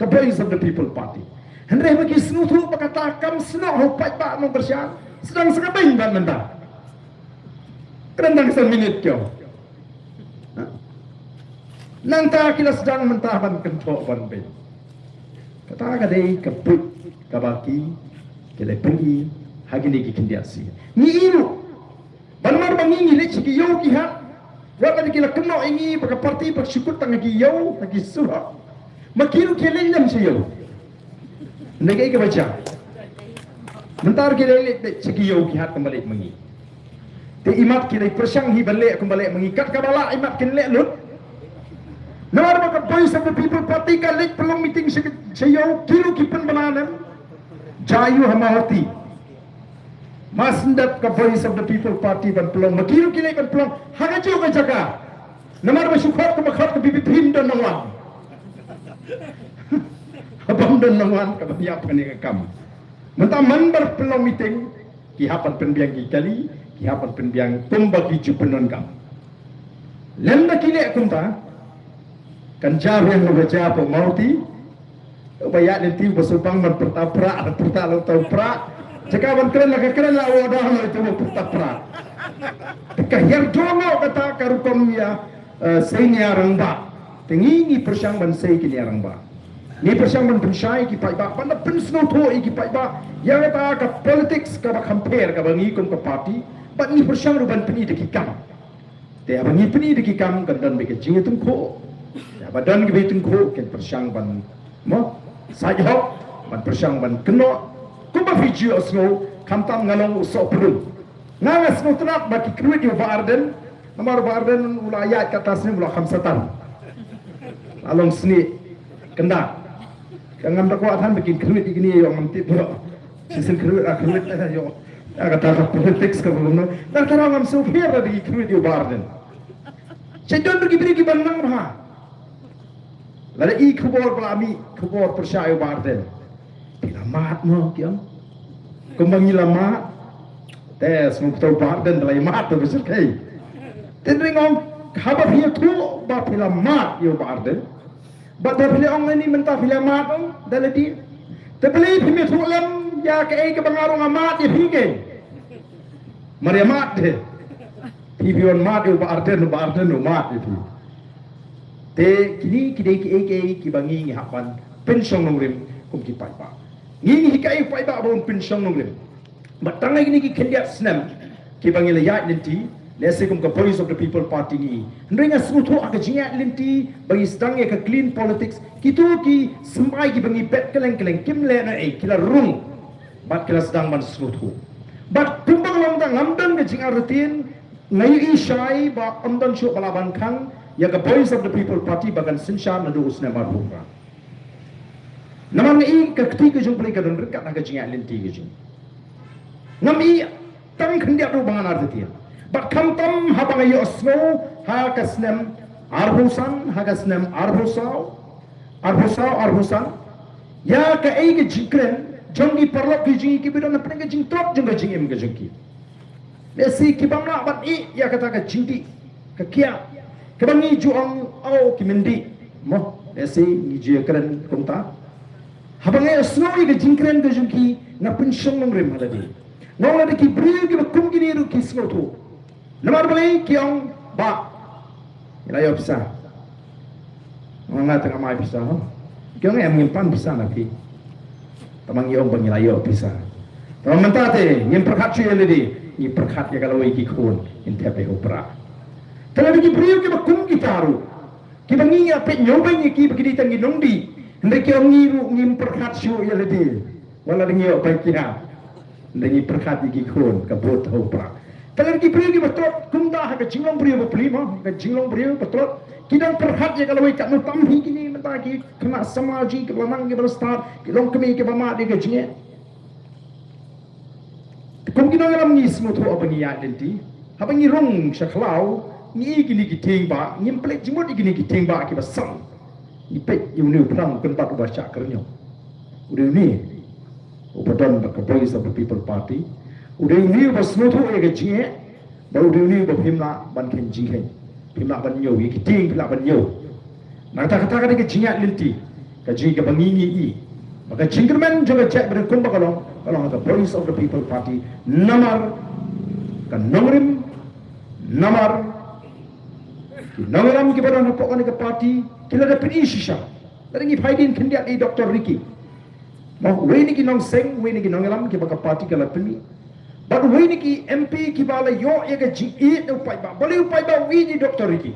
the voice of the people party hendai bagi senutu berkata kam senok hopai ba no persang sedang sekabeng ban menda kerendang seminit kyo nang ta kila sedang mentahan kentok ban ben kata kadai keput kabaki kila pergi hagi ni kindiasi ni iru banmar bangi le chiki yo ki ha wa ka kila keno ingi baka parti bak syukur tang ki yo lagi surah makiru kele lam se yo negai ke baca mentar kile le chiki yo ki ha kembali mengi te imat kile persang hi balik kembali mengikat kabala imat kin le lut Nawar maka voice of the people party ka lek pelong meeting sayo kilo kipan balanan jayu hamahati masndat ka voice of the people party ban pelong makilo kile ban pelong hagajo ka jaga namar masukhat ka makhat ka bibipin don nangwan abam don nangwan ka biap ka ni kam menta manbar pelong meeting ki hapan penbiang ki kali ki hapan penbiang tumbagi jupenon kam lemda kile kumta kan jawab membaca pemauti bayat nanti bersubang man pertaprak pertalau taprak jika man keren lah wadah itu pertaprak kahir jono kata karukom ya seinya rangba tengi persang ban sei kini rangba ni persang ban pensai ki pai ba pan pensno tho ki pai ba yang kata ka politics ka compare ka bangi kom ka party ban ni persang ruban peni de ki kam te abangi peni de ki kam kan dan be ke jingi tum ko badan ke betung ko ken persang ban mo sajho ban persang ban keno kuba video asno kamtam ngalong uso perun nanga asno trak baki kruit yo barden namar barden ulayat kata sini mula khamsatan along sini kenda kangan tak kuat han bikin kruit igini yo mantip yo sisen kruit yo kata politics ka belum na tarang am so fair di kruit yo barden cendon bagi ban nang ha lada i kubor pelami kubor persaya barden pilamat mo kiam kumangi lama tes mo tau barden dalai mat tu besar kai tendringong haba pia tu ba pilamat yo barden ba da pili ong ni menta pilamat ong daladi te pili pimi tu lam ya ke ke bangarong amat ye pinge mariamat de pipion mat yo barden no mat ye te kini ki bangi ngi hapan pensong nongrim kum ki pai ba ngi hikai pai ba bon pensong nongrim batangai kini ki kendiat snam ki bangi le yat linti lese kum ka voice of the people party ni ndringa smutu aka jingat linti bagi sedang ka clean politics kitu ki semai ki bangi pet keleng kim le na kila rung bat kila sedang man smutu bat tumbang longdang ngamdan ke jingar rutin ngai ishai ba amdan syu balaban khang ya ke voice of the people party bagan sinsha na do usna marhumra namang i ka ketiga jong play ka don rekat na ka jinga linti ke jing ngami tang khendia do bangan arti bat kam tam habang ayo snow ha ka snem arhusan ha ka snem arhusan ya ka ai ke jikren jongi parlok ke jing ki bidon na prenga jing trop jong ka jing em ke jong ki lesi ki bangna bat i ya kata ka jingdi ka kia kebangi juang au kimendi mo ese ni je keren kumta habangai snowy ke jingkren ke jungki na pensyong nong rem haladi ngong ada ki bri ki kum ki niru ki snotu namar bali ki ong ba ila yo bisa ngong tengah mai bisa ki ong em ngimpan bisa na ki tamang yo bang ila yo bisa tamang mentate ngim perkhat chu yelidi ni perkhat ya kalau ki khon in tepe opera tala ki bri ki kum ki taru ki bangi ya pe nyoba ni ki begini tangi nongdi ndek ki ong niru ngim perkhat chu yelidi wala ngio pa kia ndangi perkhat ki khon ka bot opera kalau ki bri ki betrot kumda ha ka jinglong bri ba pli ma ka jinglong bri betrot kidang perkhat ya kalau ikat no tam hi kini menta ki kena samaji ke lamang ki berstar ki long kemi ke bama di ke jinge kum ki nang ngi smu tho abangi ya denti abangi rong shaklau ni ki ni ki ting ba ngim plek jimot ki ni ki ting ba ki basam ni pe yu ni prang kan ba ba sha karnyo udah ni upadan ba ka voice of the people party udah ni ba smu tho e ke jinge ba udah ni ba phimla ban ken ji hen phimla ban nyo ki ting phimla ban nyo na ta kata ka ke jinga linti ka ji ka bangi ni i maka jingkerman juga cek berkum ba kalau the voice of the people party namar kan nomrim namar ki pada nak pokok ke parti kila dapat isisha dari ngi faidin kendia di Dr. Ricky mau we ni ki nong seng we ni ki nong lam ki baka parti kala pili but we ni ki MP ki bala yo ye ga ji e upai ba boleh upai ba we ni Dr. Ricky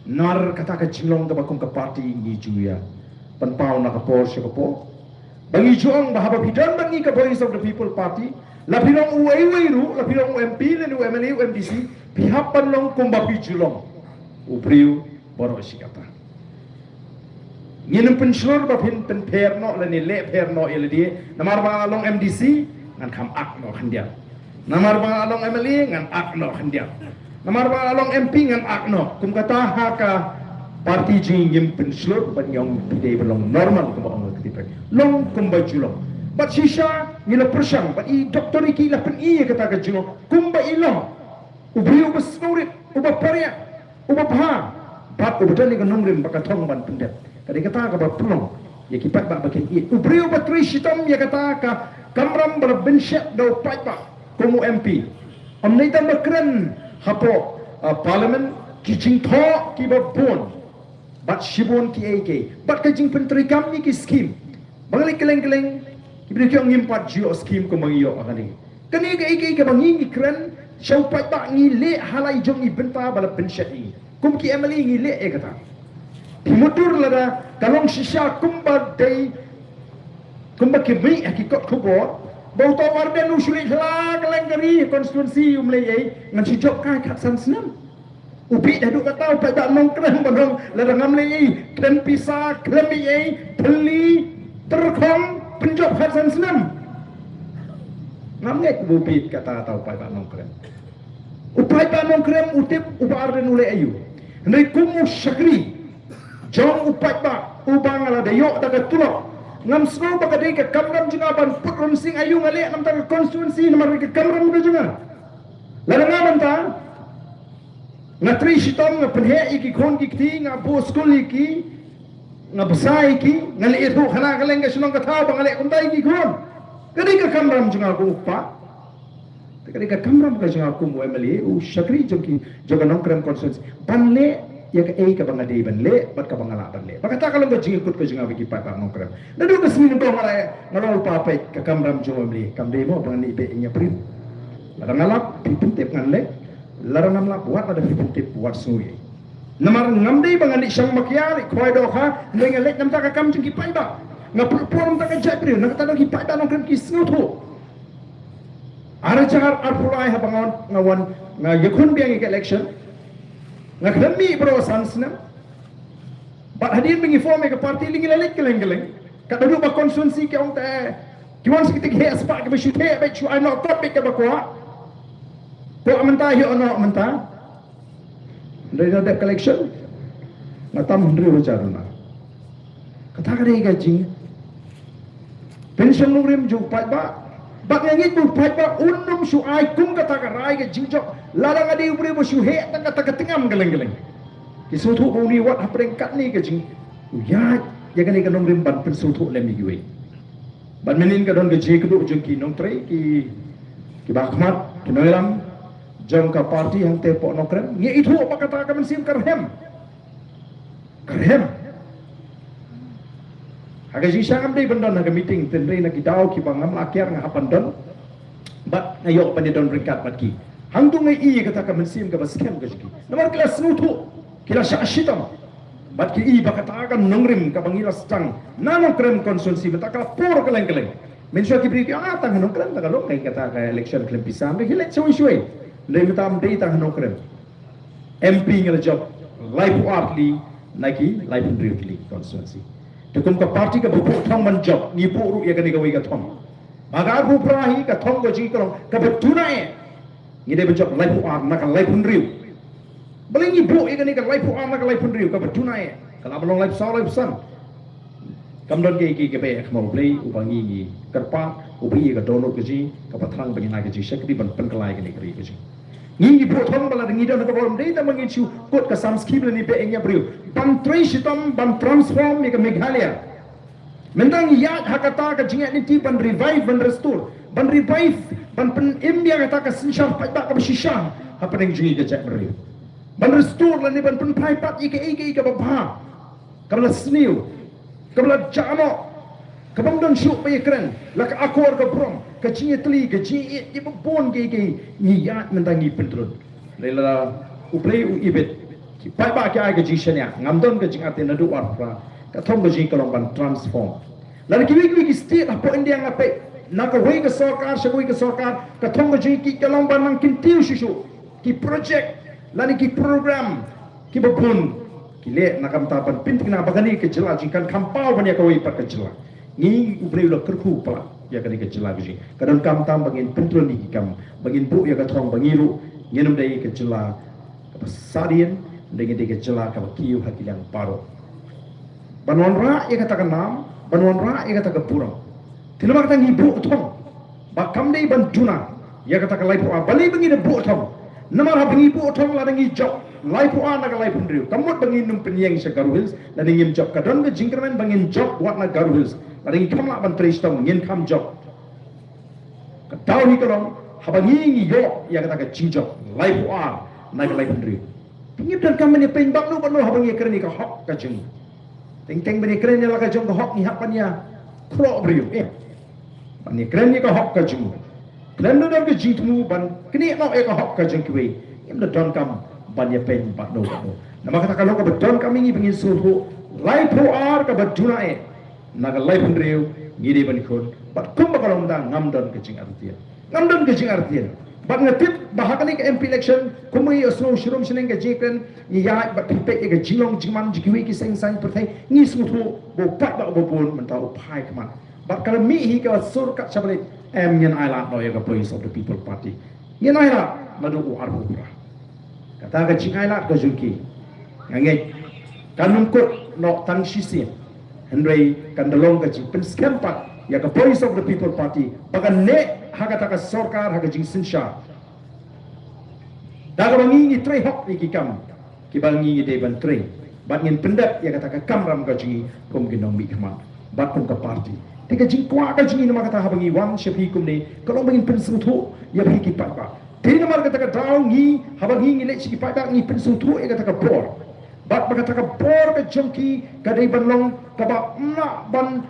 nar kata ka jinglong ka bakum ka parti ni juya panpau na ka por siya po bangi juang bahaba bidan bangi ka voice of the people party lapilong uway ru lapilong MP le MLA MDC pihapan long kumbapi julong upriu boro sikata ngin penslor ba pin pen perno le ni le perno ile di namar ba long MDC ngan kham ak no khandia namar ba long MLA ngan ak no khandia namar ba long MP ngan ak no kum kata ha ka parti jing yim penslor ba nyong pide belong normal ko ba ngol ketipe long kumba julong bat shisha ngila persang bat i doktor iki la pen i kata ka julong kumba ilong ubriu besnorit uba paria uba pha bat ubedan ni nomrim baka thong ban pendet kadi kata ka ba pulong ya kipat ba bakin i ubriu batri shitam ya kata ka kamram ber bensyat do pat ba kumu MP amnai tam bakran hapo parliament ki jing tho ki ba bon bat shibon ki AK bat ka jing pentri kam ni ki scheme bangali keleng-keleng ibri kyong ngimpat jio scheme ko mangiyo akani kani ka AK ka bangi kran shau pat ba ngi le halai jong i benta bala bensyat ni kum ki MLA ngi le e kata pimutur lada kalong shisha kumba dei kumba ki mi hakikot kubo bau to warden usuli hla keleng kari konstituensi umlei ai ngan si jok kai khat san snam upi dah duk kata pat ba nong kren bonong lada ngamlei ai kren pisa klemi ai peli terkhom penjok khat san snam ngamnget upi kata tau pat ba nong kren upai ba nong kren utip ubar den ule ayu ndai kumu syakri jong upai ba ubang ala dayo daga tulok ngam snow baka dei ka kamram jinga ban putron sing ayu ngale nam ta constituency namar ka kamram ka jinga la ngaman ta ngatri shitom nga penhe iki khon ki ti nga bo school iki nga basai ki ngale itu khana kaleng ka sunong ka tha ba ngale kuntai ki khon kadi ka kamram jinga ko upa kadi ka kamram ka jinga ko mo MLA u shakri jong joga nong kram constituency banle ya ka ka bangade banle bat ka bangala banle bakata kalau ka jing ikut ka jinga bagi pa nong kram nadu ka smin ko ngala pa pa ka kamram jong MLA kamde mo bangani be nya pri la ngalap pipintip nganle larangan la buat ada pipintip buat suri namar ngamde bangani sang makyari khoi do kha ngai lek nam ta ka kam jing ki pai ba ngapur ta ka japri nak ta ki pai ba nong kram ki snutu ara char arpulai ha bangon ngawan nga yakun biang ik election ngakdami bro sansna bat hadir menginform ke parti lingi lalik keleng-keleng kat duduk ba konstituensi ke ong ta kiwan sekitik he aspak ke besyute be chu ai nok top ke ba kwa ko amenta hi ono amenta dari ada collection ngatam hundri wajaruna kata kare gaji pension nurim ju pat ba bak yang itu pat ba unum su ai kum kata karai ke jinjok larang adi ubri bo su he tak kata tengam geleng-geleng isutu uni wat hapreng kat ni ke jing ya ya kan ikan nurim ban pensutu lem ni giwe ban menin ka don ke je keduk jeng ki nong tre ki bakmat ki noilam jong ka parti hang te po nokrem nge itu apa kata ka mensim karhem aga ji sangam dei bandon aga meeting tenrei na ki dau ki bangam akhir nga pandon bat ngayok pan don ringkat bat ki hang tu ngai i kata ka mensim ka baskem ka ji nomor kelas nutu kila syashitam bat ki i bakata ka nongrim ka bangila stang nano krem konsumsi betaka por keleng-keleng mensua ki bri ki tang no krem ta lo kai kata ka election klem pisang ke hilet soi le mitam dei tang no krem MP ngel job life artly naki life driftly konsumsi tukum ka party ka bupuk thong man job ni pu ru ya ka ni ka wi ka thong maga bu prahi ka thong ko ji ko ka betuna e ni de job life art na ka life driu Balingi bro ikan ikan life for anak life pun riu kabar tunai kalau belum life saw life sun kamdon ke baik mau play ubangi ni kerpa ubi ke dono keji kabar terang bagi nak keji sekali ban penkelai ke negeri keji ni bro thong bala dengi don ke bolom dei ta mangin chu kot ka samski bela ni be engya brio ban trisitam ban transform ni ke Meghalaya mentang ya hakata ka jingat ni ti ban revive ban restore ban revive ban pen India kata ka sinshar pa ka bishisha apa ning jingi ke cak brio ban restore la ni ban pun pai pat ike babha kabla sniu kabla jamo kabam don shu pe kren la ka akor ka brom ka chi tli ka chi i bon ke ni ya mentangi pentrut lela uplay u ibet ki pai ba ka ga ji shania ngam don ka jing atin adu war pra ka thom ga ji kalong ban transform la ki wi ki state apo india ngape na ka wi ka sarkar shagui ka sarkar ka thom ga ji ki kalong ban nang kintiu shishu ki project lani ki program ki babun ki le nakam tapan pintik na bagani ke jela jikan kampau banya kawai pat ke jela ni ubrei lo kerku pala ya kani ke jela gi kadon kam tam bagin pentro ni kam bagin bu ya ka thong bangiru nyenum dei ke jela ka pasadian dengan dei ke jela ka kiu hakilang paro banwan ra ya kata nam banwan ra ya kata purang tilma kata ni bu thong bakam dei banduna ya kata ka lai po bali bangin bu thong Namar habingi po thong la dangi job life na ka life ndriu kamot bangin num penyeng sa Garuhils la dingim job kadon ke jingkermen bangin job wat na Garuhils la dangi kamla ban tristom ngin kam job kadaw ni kalong habangi ni yo ya kata ka job life na ka life ndriu pingip dan kam ni peng bak lu ban habangi kerni ka hok ka jing teng bani kerni la ka jong ka hok ni hapanya kro briu bani kerni ka hok ka jing Kelanda dan ke jitmu ban kini nak eka hok ka jengkwe im da don kam ban ya pen bat no nama kata kalau ka don kam ini pengin suhu lai pro ar ka baduna naga lai pendriu ngide ban khon bat kum ba kalong da ngam don ke jing artian bat ngatip bahakani ke MP election kumui osno shirum shineng ke jekren ni ya bat pipek ke jilong jingman jikwi ki seng sang perthai ni suhu bo pat ba bo pun mentau pai keman bat kalau mi hi ka sur kat sabalik yan ayla no ya voice of the people party yan ayla madu arbu kata ka jing ayla ka junki ngai kanum ko no tang shisi henry kandalong ka jing pen skempat ya ka voice of the people party bagan ne haga ta ka sarkar haga jing sinsha daga bangi ni tre hok ni kikam ki bangi ni de ban tre bat ngin pendat ya kata ka kamram ka jing kom ginong mi kman bat kom ka party Tika jing kwa ka jing nama kata habangi wan shafi kumne kalau bangin pensung tu ya bagi kipat ba. Tini nama kata ka daw ngi habangi ngi lek kipat ba ngi pensung tu ya kata ka bor. Bat ba kata ka bor ka jongki ka dei ban long ka ba na ban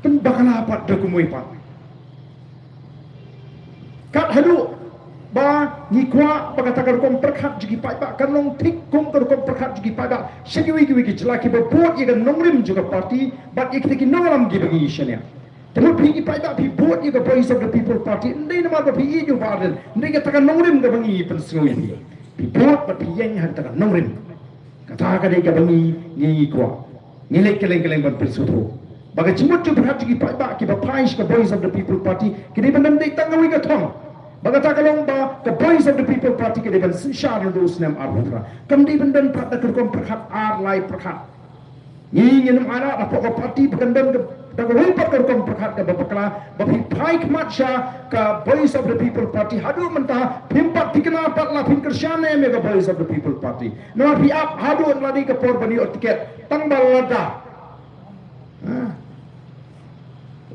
pen bakala pat da kumui pa. Kat hadu ba ngi kwa ba kata ka kom perkhat jigi pat ba kan long tik kom ka kom perkhat jigi pat ba shagi wi jelaki ba bot ya nongrim juga parti bat ikti nonglam gi bagi shania. Temu pergi pada pi buat juga voice of the people party. Ndai nama ba pi ju badan. Ndai kata kan nongrim ka bangi pensoi ni. Pi buat ba pi yang han kata nongrim. Kata ka dei ka bangi ni kwa. Ni lek keleng ban pensutu. Baga cimut tu berhak gi pada ki ba pais ka voice of the people party. Ki dei ban dei tangawi ka thong. Baga ta kalong ba the voice of the people party ki dei ban shar do snam arbutra. Kam dei ban dan prat ka kom perkhat ar lai perkhat. Ni ngenum ara apa ka party berkendam daga rumpat ka kom perkhat ka babakla bapi paik matcha ka voice of the people party hadu mentah pimpat tikna pat la pin kershane me ka voice of the people party no pi up hadu ladi ka por bani tiket tangbal lada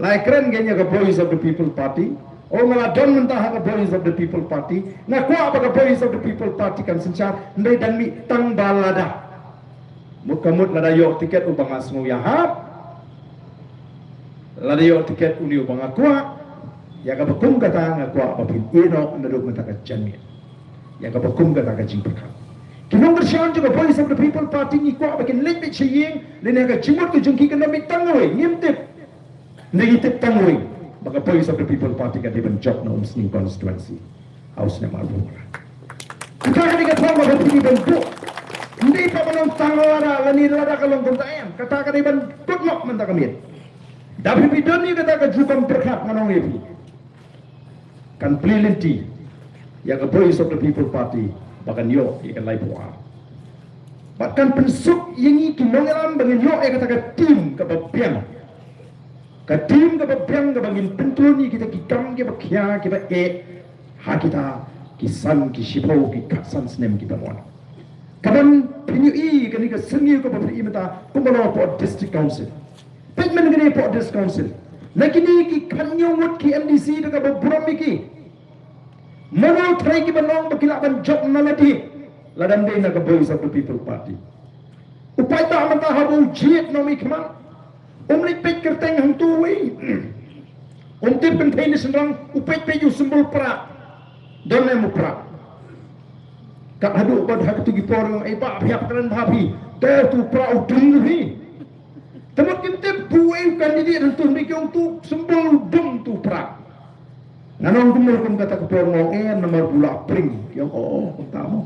Lai keren genya ke Voice of the People Party. O maladon mentah ke Voice of the People Party. Na kuat apa ke Voice of the People Party kan sencar ndai dan mi tang balada. Mukamut lada yo tiket ubang asmu ya hap. Lada yo tiket uni ubang akua. Ya ka bakum kata ngakua apapin ino ndaduk mentah ke janmi. Ya ka bakum kata ke jingperka. Kinong kersian juga Voice of the People Party ni kuat bakin lebih ciying. Lene ka jingmut ke jungki kena mi tangwe ngimtip. Negatif tangwing baka Voice of the People Party ka di job na umsning constituency house na Marlborough kita ka thong ba pili bentuk hindi pa manong tangwara lani lada kalong kuntayan kata ka di ban tutmok man ta kamit dapat bidon ni kata ka jukam perkhat manong epi kan plinti ya ka Voice of the People Party baka niyo ikan lai puwa bahkan pensuk yengi kinongelam bangin yo kata ka tim ka bapian Katim ka babyang ka bangin pentul ni kita kikam ke bakya ke ba ha kita kisan ki sipo ki kasan snem ki bangwan kaban pinui kani ka sengi ka bapri imata kumbalo po district council pegmen gani po district council nakini ki kanyo mut ki MDC ka babrom ki mono try ki banong bakilaban job na ladi ladam dei na ka Voice of the People Party upai ta manta habu jiet no mi kman Umlik pek kerteng hang tuwi. Umtip pentain senrang upet peju sembul pra. Don nemu pra. Kak hadu bad hak tu giporong ba pihak keren habi. Te tu pra udung ni. Temut kimtip buai kandidat rentu ni kyong tu sembul dum tu pra. Nanong kumur kum kata keporong nomor bula pring. Kyong utama.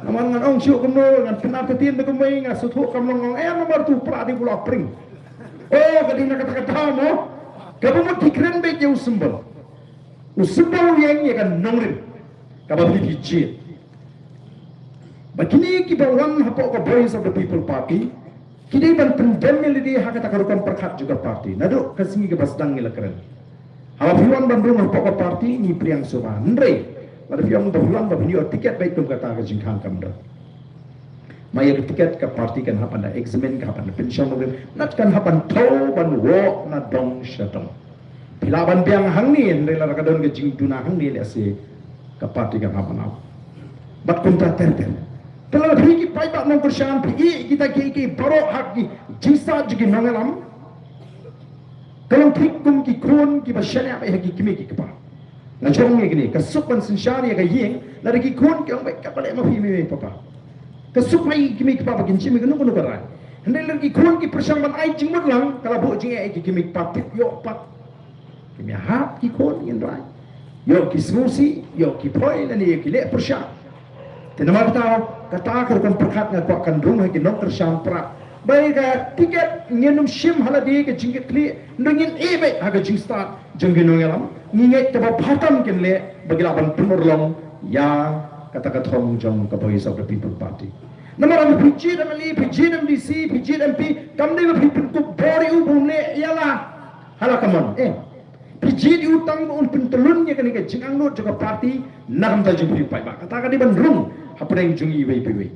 Naman nganong siu kumur ngan penapetin te kumai ngasutu kamong nomor tu pra di bula pring. Oh, kadina kata-kata mo, kamu mau dikeren beja usembel yang kan nongrin, kamu beli biji. Begini kita orang hapok ke Voice of the People Party, kita iban pendemnya lidi hak kata karukan perkat juga parti. Nado kesingi ke basdang ngila keren. Hawa fiwan bandung hapok ke parti ni priang soba. Ndre, pada fiwan babini tiket baik tum kata ke jingkang kamda. Maya tiket ke parti kan hapan da examen ka hapan pension mo nat kan hapan tau ban wo na dong shatong pilaban biang hang ni ndela ka don ke jing tuna hang ni le se ke parti kan hapan au bat kontra terten tela bhi ki pai ba nong kursan phi kita ki baro hak ki jisa jigi nongelam kalau thikum ki khon ki ba shana ba ki kimi ki pa na chong ni ni ka sukan sinshari ka ying la ki khon ki ang ba ka pale ma phi mi papa kesupai kimi kipa bakin cimi kenu kenu karai. Hendak lagi kurang ki persamaan ai cingmut lang kalau bu cing ai ki kimi papit yo pat. Kimi hap ki kon ingin rai. Yo ki smusi yo ki poi dan yo ki le persam. Tenama kata kerkan perkat ngak kan rumah ki nok persam pra. Baik tiket ngenum sim haladi ke jingit kli ndengin ebe aga jing start jenggenong alam nginget teba patam ken le bagilaban penurlong ya kata-kata thong jong ke Voice of the People Party. Nama kami PG MDC, PG MP, kami ni bentuk bori ubun le ialah halakamon. PG diutang un pentelunnya kan ke jingang not juga parti nam ta jumpi pai ba. Kata di bandrung hapreng jungi wei wei.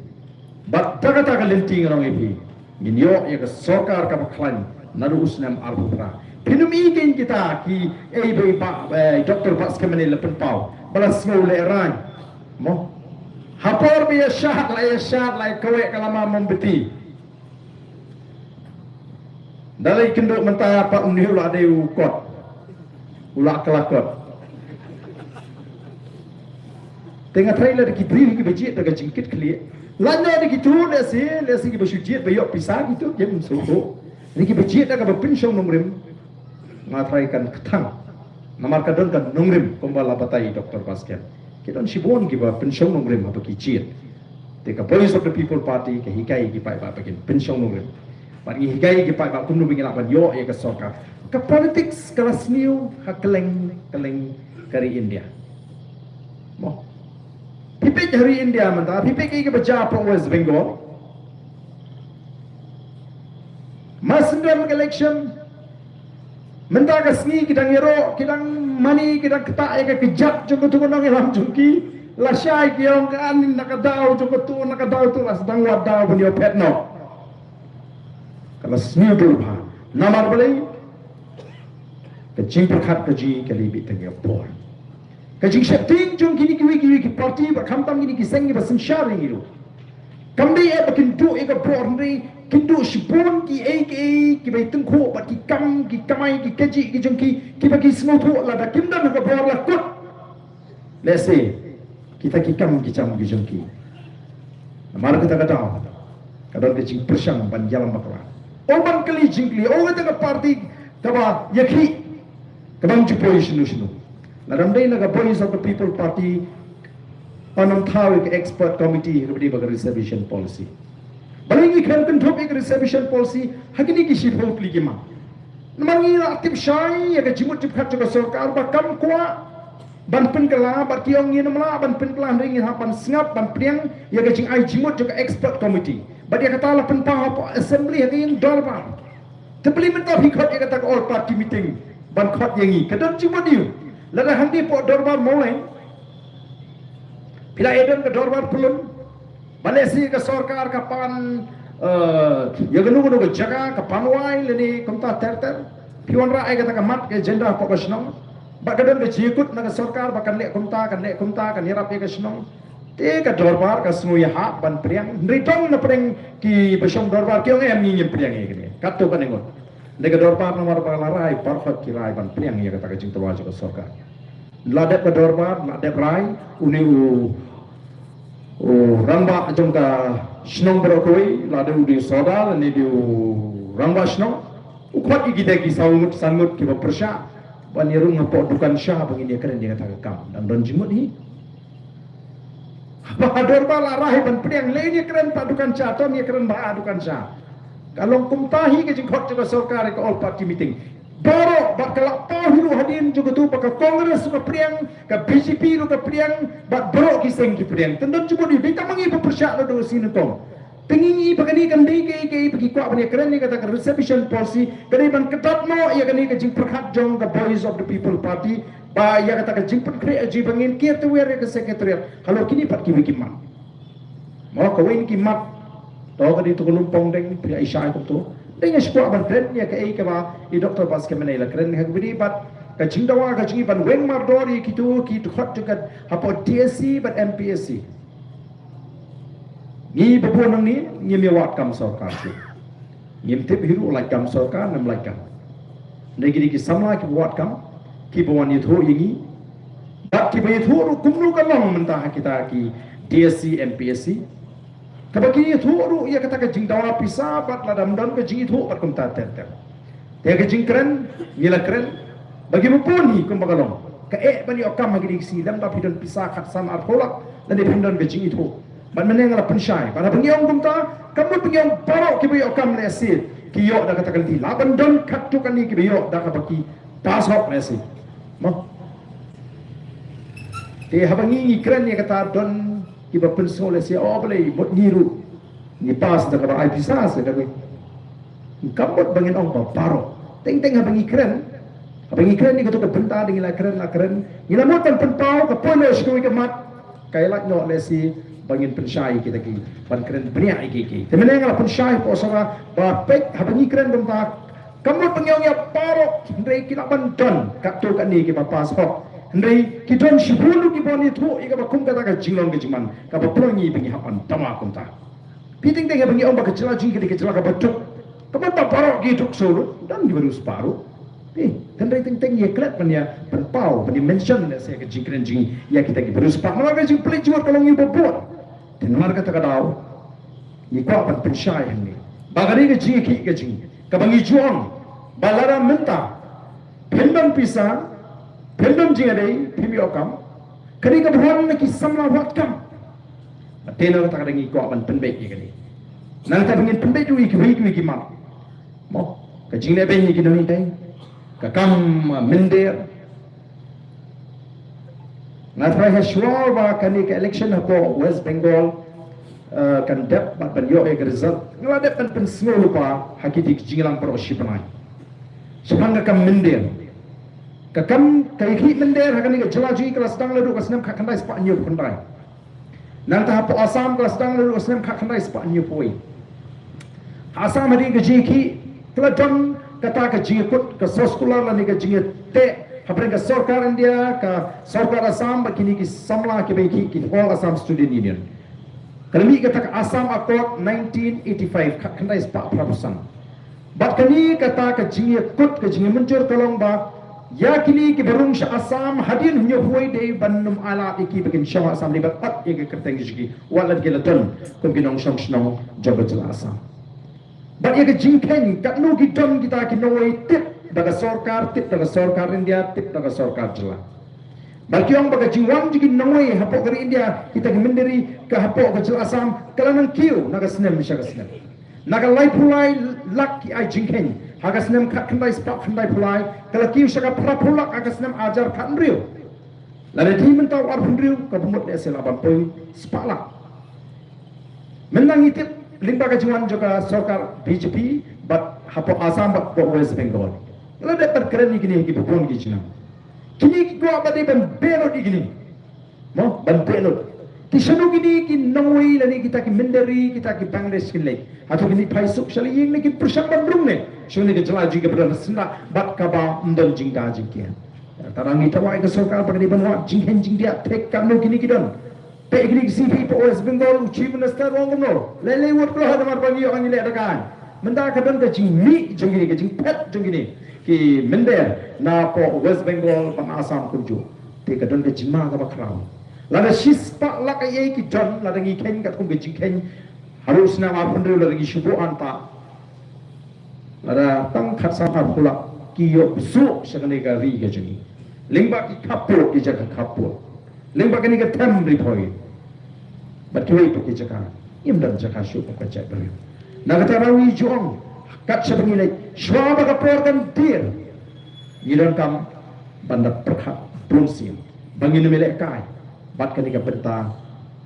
Bat kata lenting orang ipi. Ginyo ya ke sokar ka baklan naru usnam arbura. Pinum igen kita ki ei ba Dr. Baskemani lepen pau. Balas mau le ran. Mo hapor biya syahad lai kowe kalama membeti dalai kenduk mentah apa undi ulah ada ukot ulah kelakot tengah trailer di kibri ki bejit daga jingkit kli lanya di kitu lesi ki besujit bayok pisah gitu jem suhu ni ki bejit daga berpensiun nungrim ngatraikan ketang namar kadon kan nungrim kumbala batai Dr. Baskem kita sibon kita pensiun nongrim apa kicir. Teka Voice of the People Party ke hikai kita apa bagian pensiun nongrim. Bagi hikai kita apa kumno bingin apa yo ya ke soka. Ke politics kelas new hakeleng dari India. Mo. Pipik dari India mentah. Pipik ke baca from West Bengal. Masndam election. Mentah kasni kita ngero kita mani kita ketak ya kejap joko tu nang elam jungki la syai kiong kan nakadau joko tu nakadau tu las dang wadau bunyo petno kalau sniu dulu namar balai jing perkhat ke ji ke libi tengah por ke jing shaping jong kini ki parti ba kham tam kini ki sengi ba senshari ngiru kamdei e ba kin du e ka por ndei kin du shibon ki bai teng kho ba ki kamai ki keji ki jong ki ba ki smo tho la da kim dan ka por la kut let's say kita ki kam ki cham ki jong ki mar kita kata kadang ke jing persang ban jalan bakla oban kali jingli o ga parti kaba yakhi kabang jupoi sinu la ramdai na voice of the people party panam thawik expert committee kabdi baga reservation policy balingi khan kan topic reservation policy hakini ki shifol kligi ma namangi aktif shai ya ga jimut jip khat ka sarkar ba kam kwa ban pen kala ba kiong ni namla ban pen kala ring ha ban sngap ban priang ya ga jing ai jimut juga expert committee ba dia kata la pen pa assembly ha yang dol ba tebeli mentah hikot ya kata all party meeting ban khot yang ni kadang jimut diu lada handi po dorbar mulai pila eden ke dorbar pulun balesi ke sarkar ka pan ya ganu ke jaga ka panwai leni komta ter pion ra ai kata ka mat ke agenda po kasnong ba kadang ke jikut na sarkar ba kan le komta kan hirap ke kasnong te ka dorbar ka smu ya ha ban priang ritong na preng ki besom dorbar kyong em ni priang e kene katto kan ngot lega dorbar nomor palarai parfat ki rai ban priang ya kata ka jing terwa ka sarkar ladep ke dorbar ladep rai uni ramba jong ka snong berokoi ladu di soda ni di ramba snong ukot ki kita ki sangut ki bersya banirung ngapo dukan syah begini keren dia kata kam dan don jimut ni apa dorbar larai ban priang le ni keren pak dukan syah ton ni keren ba dukan syah kalau kumtahi ke jingkot juga sarkar ke all party meeting boro bakal pahiru hadin juga tu bakal kongres ke priang ke BJP ke priang bak boro kiseng ki priang tendon cuba di beta mangi persyak do sini tong tengingi bagani kan dei ke pergi kuat bani keren ni kata ke reception policy kene ban ketat no ya kene ke jing perkhat jong the voice of the people party ba ya kata ke jing perkre ji bangin kier tu wer ke secretariat kalau kini pat ki wikiman mau ka wen ki mat to ka di tu lumpong deng pri Aisyah tu dengan sebuah ban keren ya ke ba i Dr. Baskem menela keren ha bidi bat ka jingdawa ka jingi ban weng mardori kitu khot juga hapo DSC ban MPSC ni bebu nang ni mi wat kam sarkar tu ngim tip hiru like kam sarkar nam like kam negi ki samla ki wat kam ki bawan yitho yingi bat ki bayitho ru kumnu kalong mentah kita ki DSC MPSC kabagi thu ya kata ke jing dawa pisa bat la dam ke jing thu bat kum ta ter dia ke jing keren ngila keren bagi mupun hi kum bagalong ke bani okam magi si dam ta pidon pisa khat san ar tholak dan di pendon ke jing thu ban meneng la pensyai pada pengiong kum ta kamu pengiong parok ki bagi okam le sil ki yo da kata kanti la ban don khat tu kan ni ki yo da ka baki tasok le sil mo te habangi keren ni kata don kiba pensol le sia oh boleh bot niru ni pas da ka ai pisa se da kamot bangin ong pa paro teng habangi keren ni ko to benta ding la keren ni la mot pen pau ka polo sku ke mat kai lak no le si bangin pensyai kita ki ban keren bria iki te meneng la pensyai po sara ba pek habangi keren benta kamot pengyong ya paro ndai ki la ban don ka to ka ni ki ba pas ho ndai ki don shibulu ki boni thu ika ba kum kata ka jinglong ke jiman ka ba prongi bingi hapan tama kum ta piting teng bingi omba ke cela jing ke cela ka batuk ka ba paro ki tuk solo dan di baru separuh ndai teng ye klet pan ya pan pau pan mention se ke jing kren jing ya kita ki baru separuh ma ka jing play jual kalau ngi bobot ten mar kata ka dau ni ko pan pensyai ni bagari ke jing ki ke jing ka bangi juang balara menta pendam pisang pendam jing adai pimi okam kani ka bhon na ki samla wat kam atena ta ka ngi ko ban penbe ki kani nang ta ngin penbe ju ki ma mo ka jing le ben ki no ni dai ka kam minder na tra ha shwar ba kani ka election ko West Bengal kan dep ba ban yo e result ngala dep pen sngo lupa hakiti jingang pro shipanai sepanga kam minder kakam kai mender hakani ke jelaji kelas dang ledu kasnam khakhandai spa nyu khandai nang ta po asam kelas dang ledu kasnam khakhandai spa nyu poi asam hadi ke jiki keladon kata ke jingkut ke sekolah lani ke jingkut te habis ke sarkar India ke sarkar Assam begini ki samla ki bagi ki All Assam Student Union. Kali kata ke Assam Accord 1985 kena ispak prapusan. Bat kini kata ke jingkut ke jingkut mencur tolong ba ya kini ki berung sya Assam hadin hunyo huai dei bandum ala iki bikin syaw Assam libat pat ye ke kerteng jiki walad ke laton kum kinong syam snong jabat jela Assam. Bat ye ke jingken kat nu ki don kita ki noi tip daga sarkar tip daga sarkar India tip daga sarkar jela. Bagi orang baga jingwan jiki noi hapok dari India kita ki mendiri ke hapok ke jela Assam kalanang kiu naga senem misya ke senem. Naga lai pulai lak ki ai jingken hagas nem kat kendai spak kendai pulai kalau kiu syaka prapulak hagas nem ajar kat ndriu lalu di mentau ar ndriu ke pemut de selaban poi spalak menang itip limba kajuan juga sarkar BJP bat hapo Assam bat ko West Bengal lalu dapat keren gini ki bukon ki cina kini ki gua abadi ban belot gini mo ban belot kisanu gini ki nongoi lani kita ki menderi kita ki Bangladesh kilai atau gini paisuk shali yeng ni ki persang bandrung ne shuni ke jela jingga berada senda bat kaba ndon jingga jingkian tarang ita wa ke sarkar bagni banwa jinghen jingdia tek kanu gini kidon pe gini ki CP West Bengal chief minister wong no lele wot klo hada mar bangi orang ile adakan menda ka don ke jingmi jingini ke jingpet jingini ki mender na po West Bengal pan Assam kunju te ka don ke jingma ka bakrau lada shispa laka ye ki don lada ngi ken ka kum ke jingken harus na ma pendru lada ngi shubu anta lada tang khat sa pula ki yo su shakane ka ri ke jini lingba ki kapo ki jaka kapo lingba kani ka tham ri khoi bat ki to ki jaka im dan jaka shu ka cha ber na kata rawi jong kat shabangi le shwa ba ka por kan dir yidan kam banda prakha bronsin bangin mele kai bat kani ka benta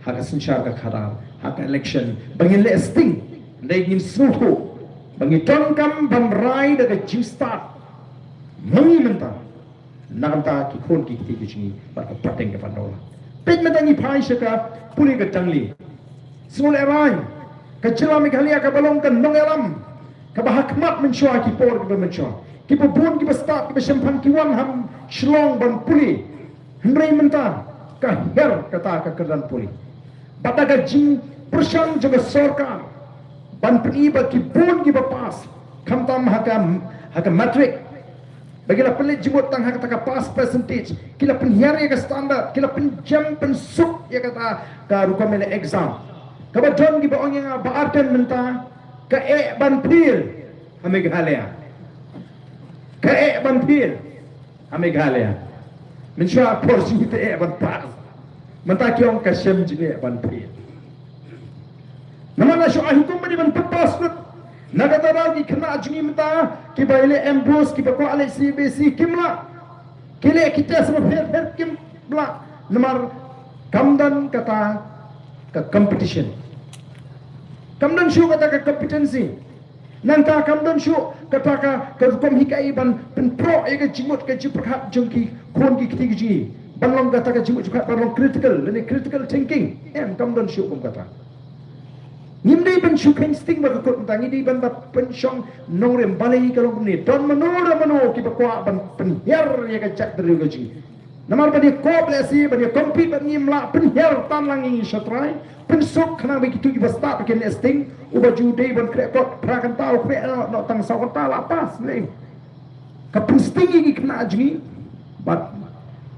haka sinchar ka khara haka election bangin le sting dai ngin suhu bangi ton kam bam rai daga jim start mangi menta nakanta ki khon ki ti ki bat ka pateng ka pandola pet menta ni phai shaka puli ka tangli small airline ka chila mi khalia ka balong kan nong elam ka bahakmat menshwa ki por ka menshwa ki bubun ki start ki shempan ki wan ham shlong ban puli hendrai menta ka her kata ka kedan puli bataga jing persyang juga sarkar ban peniba ki bun ki bapas kamtam haka matrik bagilah pelit jemut tang haka taka pass percentage kila penhiar ya ka standard kila penjam pensuk ya kata ka rukamele exam kabadon ki baong yang baarten menta ka ban pil ame galea ka ban pil ame galea mensha porsi te ban pas menta kiong ka shem jine ban pil namana syo ahitum bani ban papas nagatara ki kena jungi menta ki baile embus ki bako ale CBC kimla kile kita semua fer kimla namar kamdan kata ke competition kamdan syu kata ke competency nanta kamdan syu kata ke kom hikai ban pen pro e ke jimut ke jiprhat jungki kon ki kiti ji banlong kata ke jimut juga banlong critical ni critical thinking kamdan syu kom kata nimdai ban syukain sting ba ko tangi di ban pensyong norem balai kalau ni don manora mano ki bakwa ban penhiar ya ka cak dari gaji namar ba di koblesi ba di compete ba ni mla penhiar tan langi shatrai pensok kana ba kitu ki basta pa ken sting ubaju dei ban krekot prakan tau kre no tang sa kota lapas le ka pusting ki kana ajni bat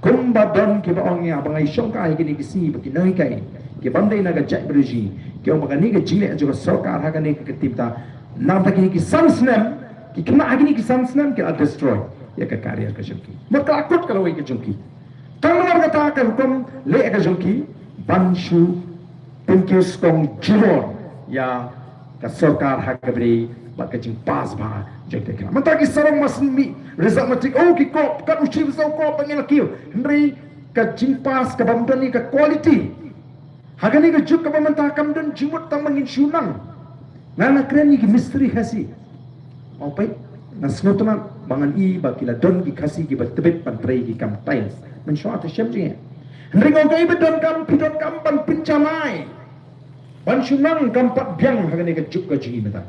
kumba don ki ba ong ya bangai syong kai ki ni si ba ki nai kai ki bandai naga cak berji ki orang bagani ke jile juga sarkar hakane ke ketipta nam taki ki samsnem ki kena agini ki samsnem ki destroy ya ke karya ke jumki maka akut kalau ke jumki tangan kata ke hukum le ke jumki banshu pinkius kong jilor ya ke sarkar hakabri bak ke jing pas ba jekte kena mentaki sarong masmi result matrik oh ki kop kan uchi so kop pangil kiu hendri ke jing pas ke bamdani ke quality Hagani ke juk ke pemerintah kamdun jimut tang mangin syunang. Nana keren ni ki misteri khasi. Mau pai na snotunan bangan i bakila don ki khasi ki batbet pantrai ki kam tiles. Men syuat syam je. Ringo kai bedon kam pidon kam ban pincamai. Ban syunang kam pat biang hagani ke juk ke jingi meta.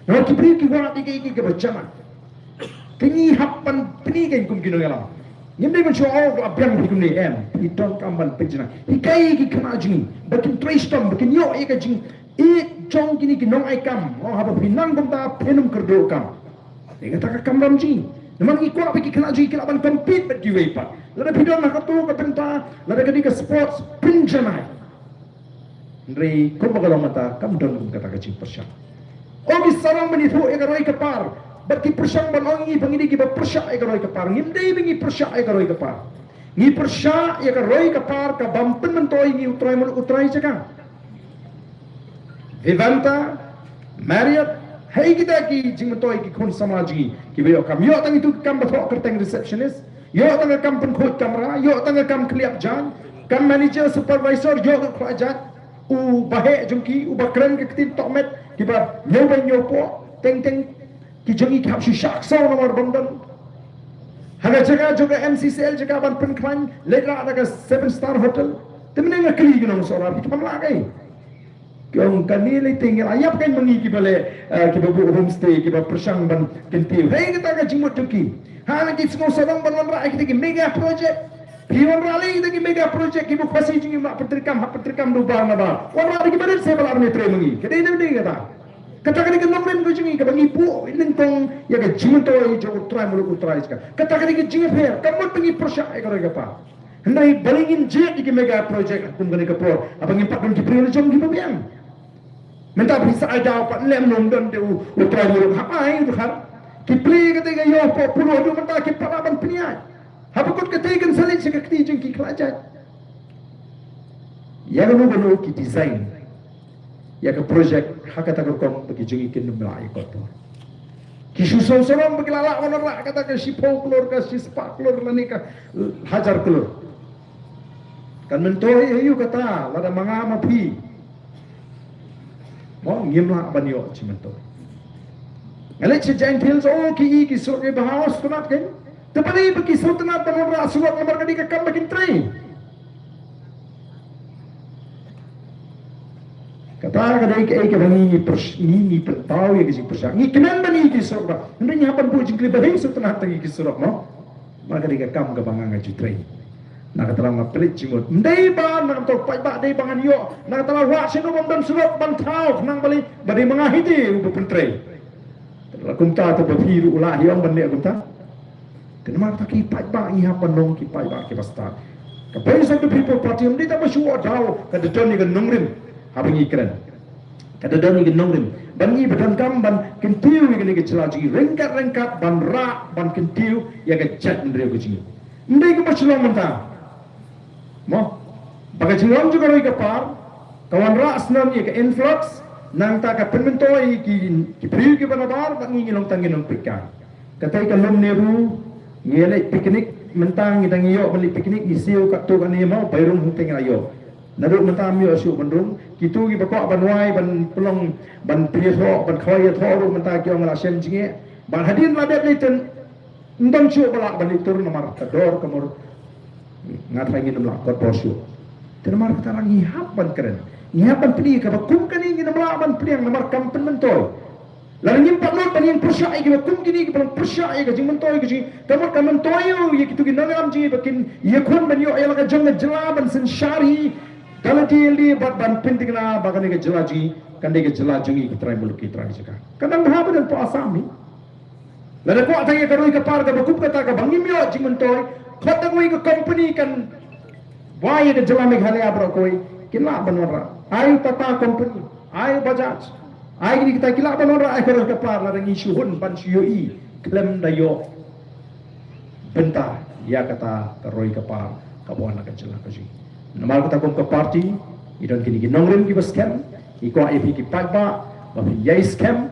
Na ki pri ki wa ti ki ke bachama. Kengi hapan peni kan kum kino ngalam. Nyemde kan show abang hikum ni Idon kamban pejna. Hikai ki kana jing. Bakin tristom bakin yo eka jing. Jong kini kinong ai kam. Haba pinang benda penum kerdo kam. Eka taka kam ram jing. Naman ikut apa kana jing kilaban compete bet giveaway pa. Lada pidon nak tu ka penta. Lada kadi ka sports pinjanai. Ndrei kumbagalong mata kam don kata ka jing persya. Ogi sarang menithu eka roi kapar. Bagi persang banongi pangini ki ba persya eka roi kapar. Ngimdei bingi persya eka roi kapar. Ngi persya eka roi kapar ka bampen mentoi ngi utrai cakang. Vivanta, Marriott, hey kita ki jing mentoi ki kon samaji ki bayo kam yo tang itu kam bathok kerteng receptionist, yo tang kam penkhut kamera, yo tang kam kliap jan, kam manager supervisor yo ka kerajat u bahe jungki u bakran ke tin tokmet ki ba nyopo teng ki jangi kap si shaksa nomor bandan. Haga jaga juga MCCL jaga ban penklan lera ada 7-star hotel. Temene ngakli ginong sorar ki pamlagai. Kung kanili tinggal ayap kan mengi bale kita buat homestay kita persang ban kentiu hey kita ka jimut tuki ha lagi semua sarang ban ra kita ki mega project pion ra lagi kita ki mega project kita pasi jingi mak petrikam do bar na ba ora lagi badan saya bala ne tre mengi kedai ne kata kata kali ke nomren ko jingi ka bangi pu lintong ya ka jimut to jo try mulu utrai ska kata kali ke jingi fer kamot mengi persang e ka pa hendai balingin jet ki mega project kum gani ka por abang impak ban ki prion jom ki babiang Minta bisa ada apa lem nonton tu utrai mulu apa itu kan? Kipli ketika yo populo tu minta kipalaban peniat. Apa kot ketika salit sekali jeng ki kerajaan. Yang nu ki design. Ya ke projek hakata kom bagi jeng ikin melai kot. Ki susong solong bagi lalak orang kata ke si folklor ke si spak klor lani ke hajar klor. Kan mentoi ayu kata lada mangama pi. Mau ngimla banyo cimento. Ngalit si Gentiles ki surat ke bahawas tunat kan. Tepani bagi sultanat banora surat nomor kadi ke kam bakin trai. Kata kadai ke bangi ni pentau ya kisi persang. Ni kenan bani ki surat. Hendaknya hapan bu jingkli bahing sultanat tangi ki surat mo. Maka di kam ke bangang ngaji trai. Nak kata lama pelit cimut. Ndai ban nak tok pai ba dai bangan yo. Nak kata wa sino bam surat bantau nang bali badi mangahiti ubu pentre. Lakum ta to bafiru ulah hiong bande kunta. Kenapa tak ki pai ba i hapan nong ki pai ba ki basta. Ka base of the people party ndi ta basu dau ka de toni ga nongrim habingi kren. Ka de doni ga nongrim. Bangi badan kam ban kentiu ga ni ga celaji rengkat ban ra ban kentiu ya ga chat ndre ga ji. Ndai ga basulong mentang. Mo, bagai cilon juga roi kapar, kawan ras nam ye ke influx, nang ta ka penmentoi ki priu ki banabar, bangi ngilong tanginong pika. Katai ka lom neru, ngele piknik mentang ngidang iyo beli piknik isiu kat tu kan mau bayrung hunting ayo. Naduk mentang yo asu bandung, kitu ki bakok banwai ban pelong ban priyo ban khoi tho mentang ki ong la sem jinge. Ban hadin ladet liten ndong chu balak ban itur nomor tador kamur ngatai ngin melak kot posu. Termar kata orang ngihapan keren. Ngihapan pedi ka bakum kan ngin melaban pedi yang nomor kampen mentoi. Lalu nyimpak not pan yang persya ke bakum kini ke balang persya ke jing mentoi ke jing. Kamar kan mentoi ye kitu ki nangam ji bakin ye kon ban yo ayala ka jong jelaban sen syari. Kalau dia li bat ban penting na bagan ke jelaji kan dia ke jelaji ke trai muluk ki trai jaka. Kadang bahaba dan po asami. Lalu ko atay ka roi ka par ka bakum kata ka bangim yo jing mentoi. Kata koi ke company kan why ke jela Meghalaya bro koi kila banora ai tata company ai Bajaj ai ni kita kila banora ai karo kapar la ngi shuhun ban syui klem dayo benta ya kata karoi kapar kabuan ka jela ka ji namal kata kom ke party idon kini ki nongrim ki scam iko ai ki pagba ba yai scam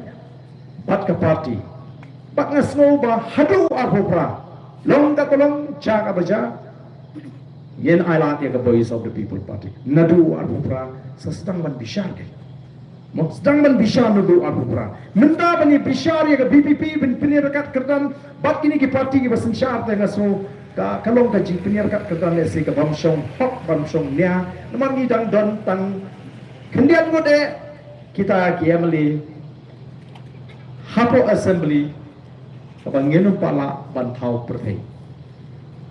bat ka party bat ngasno ba hadu arhopra long da kolong jaga baja yen ailat ya voice of the people party nadu arupra sedang ban bishar ke mo sedang ban bishar nadu arupra menda bani bishar ya BPP bin penirakat kerdan bat kini ki party ki basen syar tengah so ka kalong ka jing penirakat kerdan le se ka bamsong hok bamsong nya namar ni dang don tang kendian ngode kita ki amli hapo assembly Abang ngenu pala bantau perthei.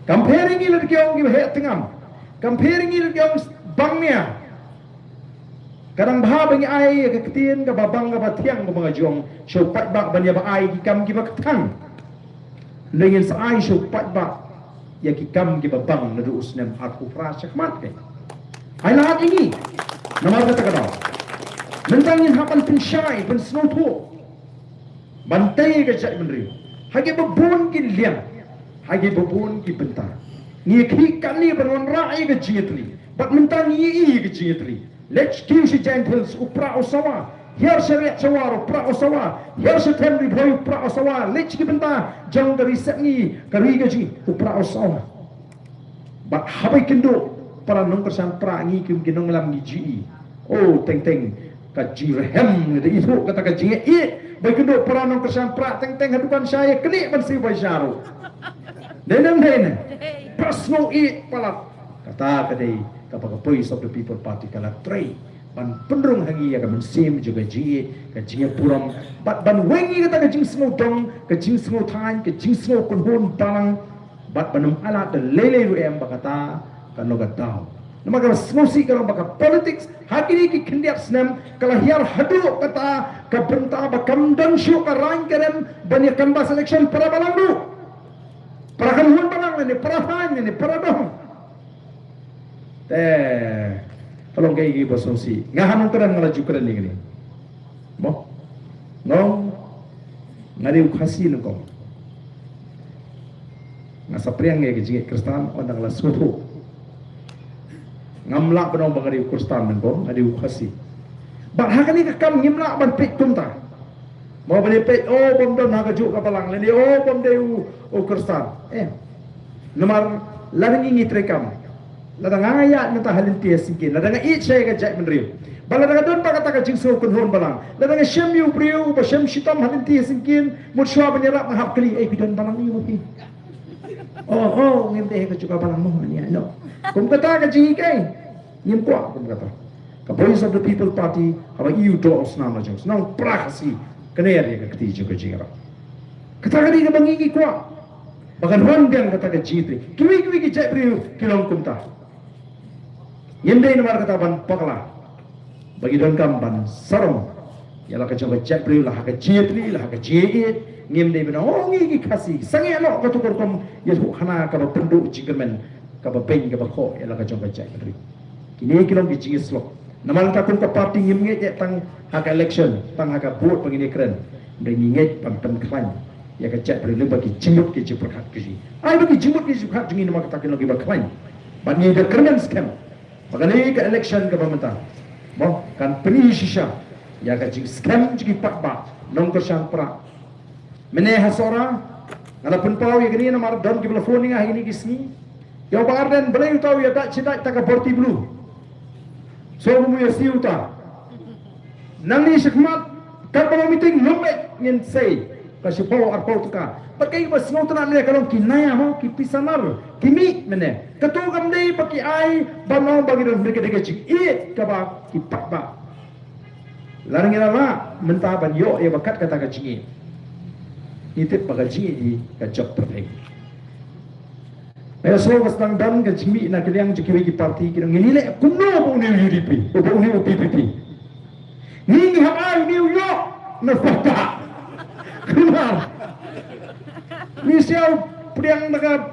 Comparing ilir kiong gi he tengam. Comparing ilir kiong bangnya. Kadang bah bangi ai ke ketien ke babang ke batiang ke mga jong show pat bak banya ba ai ki kam ki ba ketang. Dengan sai show pat bak ya ki kam ki babang na duus nem at ufra syakmat ke. Ai lahat ini. Nama kata kata. Mentangin hapan pensyai pen snow tu. Bantai ke cak menri. Hagi babun ki liang. Hagi babun ki bentar. Ni ki kan ni beron rai ke jitli. Bat mentang ni ke jitli. Let's kill si gentles upra usawa. Here syariat sawar upra usawa. Here si temri boy upra usawa. Let's ki bentar. Jang dari sekni kari ke ji upra usawa. Bat habai kendo para nong kersan pra ngi kim kinong lam ni ji. Oh teng teng kaji rehem de itu kata kaji i baik kendo para nong kersan pra teng teng hadukan saya keni ban si bai syaro. Denam den. Personal i pala kata kadai kapag voice of the people party kala tray ban pendrung hangi ya kamen sim juga ji kaji puram bat ban wengi kata kaji semua dong kaji semua tan kaji semua kunhun palang bat banum ala de lele ru em bakata kan loga tau nama kalau smosi kalau baka politics hakini ki kendiap senam kalau hiar hadu kata ka benta bakam dan syu ka rang kerem banyak kan bas election para balangu para kan hun balang ni para fan ni para dong tolong kayak gini bosonsi ngahan keren ngelaju keren ni mo no ngari ukasi nengkong ngasa priang ya kejingi Kristen ondang la sutu ngamlak benong bangari Kristen nengkong ngari ukasi bak hakani kekam ngimlak ban pek kumta mau beli pek oh bom don naga juk kapalang leni oh bom deu oh Kristen nomor laring ingi trekam ladang ayat nata halin tia singkin ladang i chay ka jai menriu bala daga don pakata ka jingso kun hon balang ladang shem yu briu ba shem shitam halin tia singkin mut shwa banyarap mahap kali ai bidon balang ni muki oh ngem teh ka cuka balang mo ni no kum kata ka jingi kai ngem kwa kum kata ka voice of the people party aba iu do osnam na jong nang prakasi kener ya ka kti juga jingra kata ka di ka bangi kwa bagan rondang kata ka jitri kimi ki jai briu kilong kumta Yende nomor kata ban pakla bagi don kamban sarong yalah ka coba cek beri lah ka jitri lah ka jit ngim dei bena oh ngi kasi sangi lo ka tukur kom yesu khana ka penduk jingmen ka beng ka ko yalah ka coba cek beri kini kilong ki jingis lo nomor kata kun ka party ngim ngi tang hak election tang hak vote pengini keren dei ngi pan pen klan ya ka cek beri bagi jimut ki jipur hak ki ai bagi jimut ki jipur hak jingi nomor kata kilong ki ba klan ban ni de keren scam Bagani ke election ke pemerintah, mau kan penisisha, ya kacing scam jadi pakba, nongkar syangpra, meneh hasora, ngala penpau ya gini nama don ke telefon ni hari ni kisni, ya bagarden boleh tahu ya tak cedak tak berti blue, so mu ya siu ta, nanti sekmat kan kalau meeting lembek ngin say, kasih pau arpau tuka. Pakai bas semua tenan ni kalau kinaya mau kipisanar kimi meneh ketua kami pakai ai banau bagi dan mereka dikecik kaba kipak ba larang lama mentah ban yo ya bakat kata kecing itu bagaji di kacok perfect saya so was tang dan kecimi nak kalian jeki parti kira nginile kuno bu ni UDP bu ni PPP ni habai New York na fakta kenar ni siau priang daga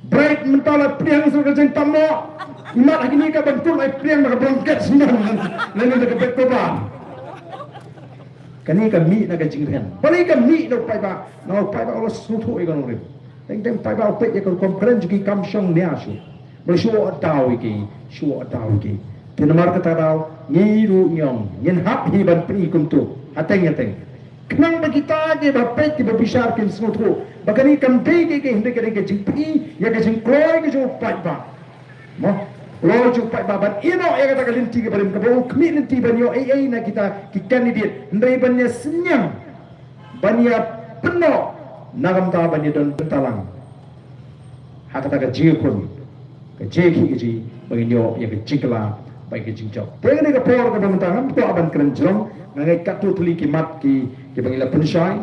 bright mentala priang so kajeng tamo imat lagi ni ka bentul ai priang daga bangket senang lain daga betobang kani ka mi daga jingren bali ka mi no pai ba Allah sutu ai kan ore teng teng pai ba pe ya kon kren juki kam shong ne asu bali shu atau iki tinamar kata dau ni ru nyong yen hap hi ban pri kum tu ateng kenang kita je bapet ti babishar kin smuthu bagani kampe ke hinde ke jingpi ya ke jingkoi ke jo pai ba mo lo jo pai ba ban ino ya kata kalin ti ke barim ke bo kmi linti ban yo ai na kita ki candidate ndai ban ya senyam ban ya peno nagam ta ban ya don bentalang hakata ke jikun ke jeki ke ji bagi yo ya ke jikla bai ke jingjau pengen ke por ke bentang to aban keren jong ngai katu tuli ki mat ki bangila pensyai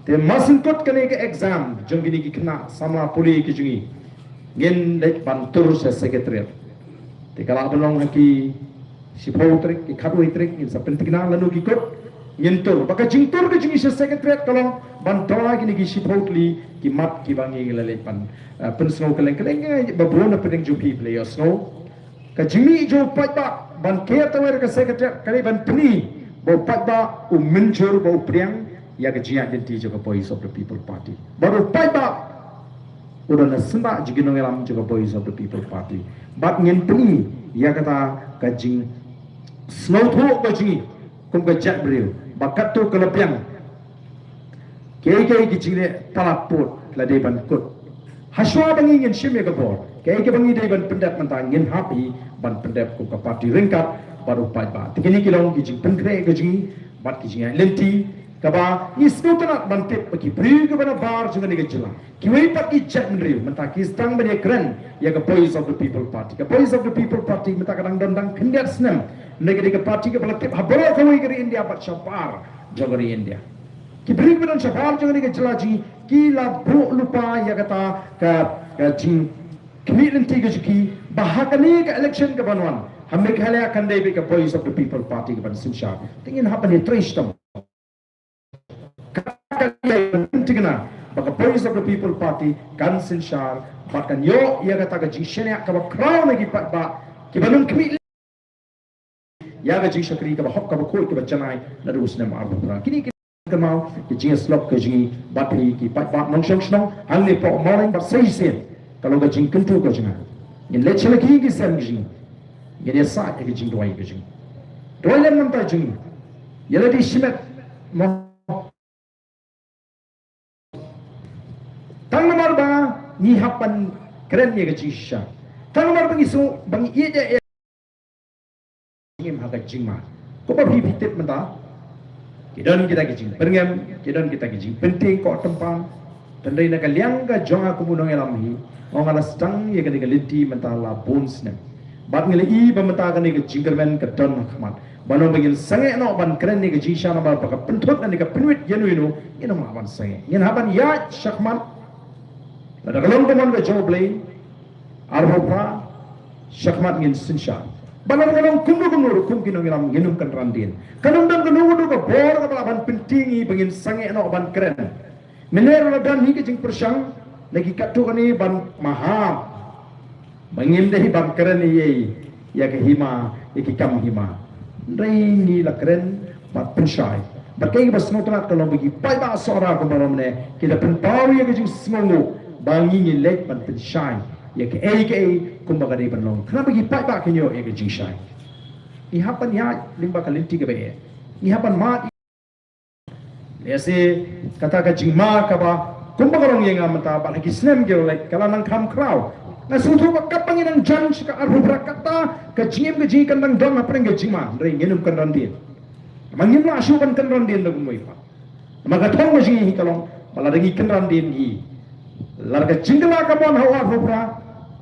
Te masin kot kene ke exam jong gini ki kena sama puli ki jungi. Ngin lek bantur sa sekretariat. Te kala belong haki si potrik ki khadu itrik ngin sa pentikna lalu ki kot nyentur baka jingtur ke jungi sa sekretariat kalau bantola gini ki si potli ki mat ki bangi lele pan pensno keleng-keleng babrona pedeng jupi player snow. Ka jimi jo pata ban care tawer ka sekretariat kali ban pni bo pata mencur bo priang ya ke jia denti jo voice of the people party baru pata udah na senda jigi nongelam jo voice of the people party bat ngin pni ya kata ka jing snow tho ka jing kum ka jat bril bakat tu kelepiang kei ki jine talaput la de ban kut haswa bangi ngin shime ka bor kei ke bangi de ban pendat mentang ngin happy ban pendat ku ka party ringkat baru pata tikini kilong ki jing penkre ka jing bat ki jing lenti kaba isno tanat bantip bagi beri ke bana bar juga ni kejela kiwei pat ki chat menriu menta ki stang bani keren ya ke voice of the people party ke voice of the people party menta kadang dandang kendiat senam negeri ke party ke bala tip habara kawai keri India pat syapar jogari India ki beri ke bana syapar juga ni kejela ji ki la bu lupa ya kata ka jing kemiren tiga juki bahakani ke election ke banwan hamme khala akan dei ke voice of the people party ke ban sinsha tingin hapani tristam tigna baka voice of the people party kan sinshar bahkan yo ia kata ka jishenya ka ba crown lagi ba ki banun kmi ya ga jish kri ka ba hok ka ba khoi ka ba chanai na dus ne mar ba kini ka mau ki jing slop ka ji batri ki ba nong shong shong hang ne po morning ba sei sen kalau ka jing kentu ka jinga in le chele ki sen ji ni sa ka jing doi ka jing doi le nam ta jing yela di shimet mo Tangmar ba ni hapan keren ye gajisha. Tangmar bangi so bangi ye je ngim ha gajingma. Ko ba bi tip menta. Kidan kita gajing. Perngem kidan kita gajing. Penting ko tempan. Tandai na kaliang ga jonga ko munong elam hi. Ong ala stang ye ga liti menta la bones ne. Bat ngile i ba menta ga ni gajing kermen ka don khmat. Bano bangin sange no ban keren ni gajisha na ba ka pentot ni ka penwit yenuino ino ma ban sange. Yen haban ya shakman ada kalong teman ke job lain, arhopa, syakmat ngin sinsha. Balang kalong kumur kum kinong ilam nginum kan randin. Kalong dan kenung ke bor ke balaban pentingi bangin sange no ban keren. Mener dan hi ke jing persang lagi katu kani ban maham. Bangin deh ban keren ye ya ke hima iki kam hima. Ndai ni la keren bat pensai. Bakai bas notrat kalong bagi pai ba sora ko maromne kita penpawi ya ke jing smongo. Bangi ni lek ban pensai ya ke kumbaga dei banlong kenapa gi pai ba kenyo ya ke jishai I hapan ya limba kalinti ke be I hapan ma lese kata ka jingma ka ba kumbaga rong yenga mata ba lagi snem ge lek kala nang kam kraw na sutu ba kapangin ang judge ka arhu kata ka jingem ke jing kandang dong apa nge jingma ndai ngenum kan randin mangin la asu ban kan randin lagu moi pa maka thong ma jing hi kalong bala dangi kan randin hi larga jingla ka bon hawa rubra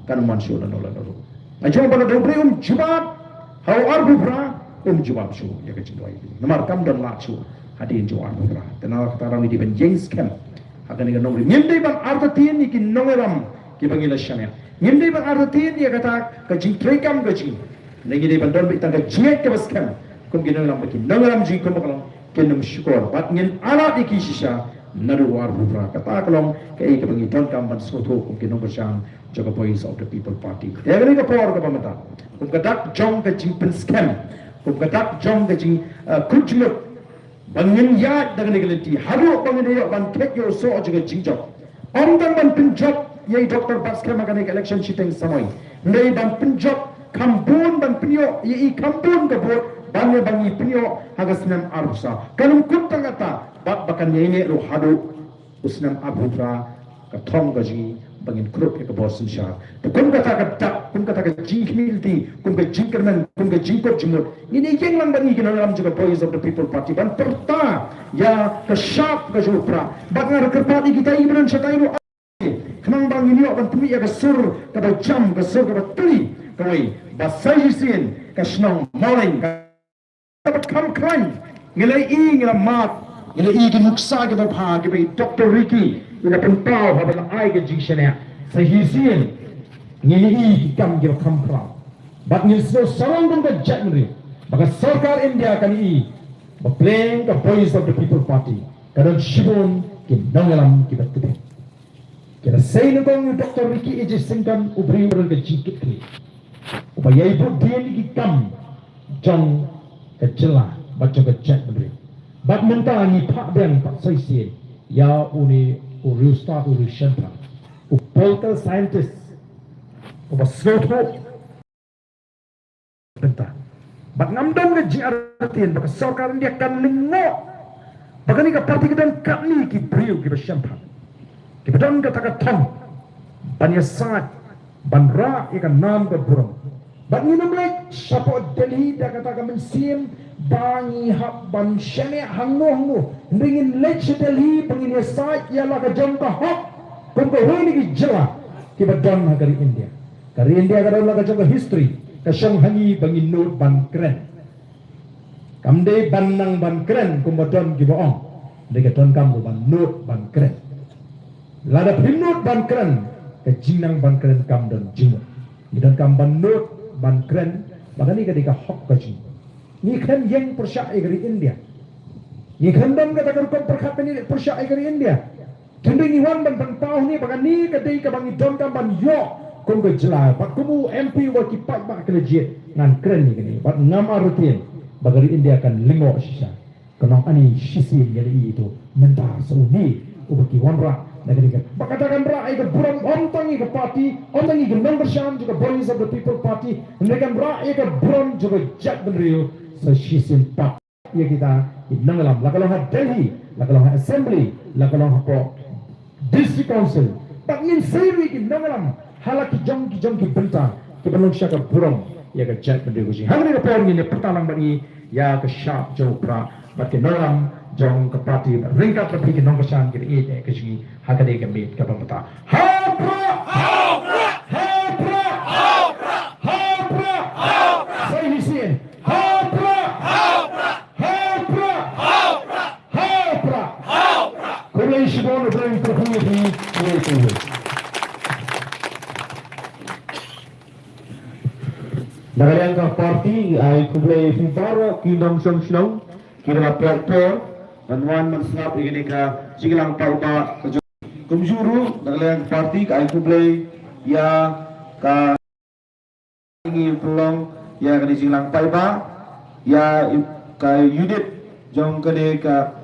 kan man shu lan lan ru ajo bana dobre jubab hawa rubra jubab shu ya ka jingwa ini namar kam dan la shu hadin jawab rubra tenala kata rami di ben james camp akan ni nomri nyemde ban artatien ni ki nongeram ki bangila shamya nyemde ban artatien ya kata ka jing trekam ka jing ngi de ban don bi tang ka jiet ka bas kam kum ki nongeram ki nongeram jing kum kalong kenum syukur bat ngin ala di ki shisha naru war rubra kata kalong kai ke bangi ton kam ban soto kum ki nong bersang jaga voice of the people party ya gani ka por ka pamata kum kadak jong ka jing pen scam kum kadak jong ka jing kujmut bangin ya dengan gelenti haru bangin dia ban kek yo so jaga jing job om dan ban pen job ye Dr. Baskar magani election shitting samoi nei ban pen job kampun ban penyo ye kampun ka bot bangi bangi penyo hagasnam arsa kalum kutang ata bak bakan ye ro hadu usnam abutra ka thong gaji bangin krup ke borsin sha to kum kata ka dak kum kata ka jingmilti kum ka jingkerman kum ka jingkop jimut ini yang lang bangi ke dalam juga voice of the people party ban perta ya ka sharp ka jupra bangar ke party kita ibran satai ro kenang bang ini ban tumi ya ka sur ka jam ka sur ka tuli koi basai sin ka snong morning ka kam kran ngilai i ngila mat Ini i muksa ke bapa ke Dr. Ricky ina pentau ha bala ai ke jingshane sahisian ni i kam ke kampra but ni so surrounding the January maka sarkar India kan i playing the voice of the people party kadang shibon ke nangalam ke betul kira say no kong Dr. Ricky e singkan ubri urang ke jikit ke upaya ibu dia ni kam jong ke jela baca ke January but mentang ni pak dan pak saisi ya uni urusta urushan political scientist soto benta but ngamdam ke jiaratin baka sarkar dia kan lingo baka ni ka parti kedan kami ki brio ki besyampa ki bedan ka takatam banya sat banra ikan nam ke burung but ni namlek support Delhi da kata ka mensim bangi hak ban shane hangu ringin lech Delhi pengin sat ya la ka jangka hak kun ko honi ki jela ki bedan ha dari India kadang la ka jangka history ka syang hangi bangin note ban keren kamde banang ban keren kun bedan ki boong de ka ton kam ban note ban keren la da note ban keren ka jinang ban keren kam don jingo dan kam ban note ban keren bagani ka dika hok ka jingo ni kan yang persyak dari India ni kan dan kata kan perkhat ni persyak dari India kende ni wan ban pau ni bagani ka dei ka bangi don kam ban yo kun ko jela pak kumu MP wa ki pak ba kerja ngan keren ni kini bat ngam arutin bagari India kan lingo sisa kenong ani sisi jadi itu mentar suni ubaki wanra negeri kan bakatakan ra ai ke buram ontangi ke parti ontangi ke number sham juga voice of the people party negan ra ai ke buram juga jak benrio so shisin pak ya kita nangalam lakalang Delhi lakalang assembly lakalang po district council pangin seri ki nangalam halaki jong ki bentang ki manusia ke buram ya ke jak benrio kuji hamri ke por ni pertalang bagi ya ke sharp jopra bat ke nangalam jong ke parti ringkat lebih ke nomor shan ke e ke sini hakade ke mit ke pemeta hapra saya hisin hapra kulai shibon bring to be Nagalian ka parti ay kulay fibaro kinong song kira peltor Manwan mansap ini ka sigilang pauta kumjuru nagalian parti ka kublay ya ka ingi pelong ya ka sigilang paiba ya ka unit jong kade ka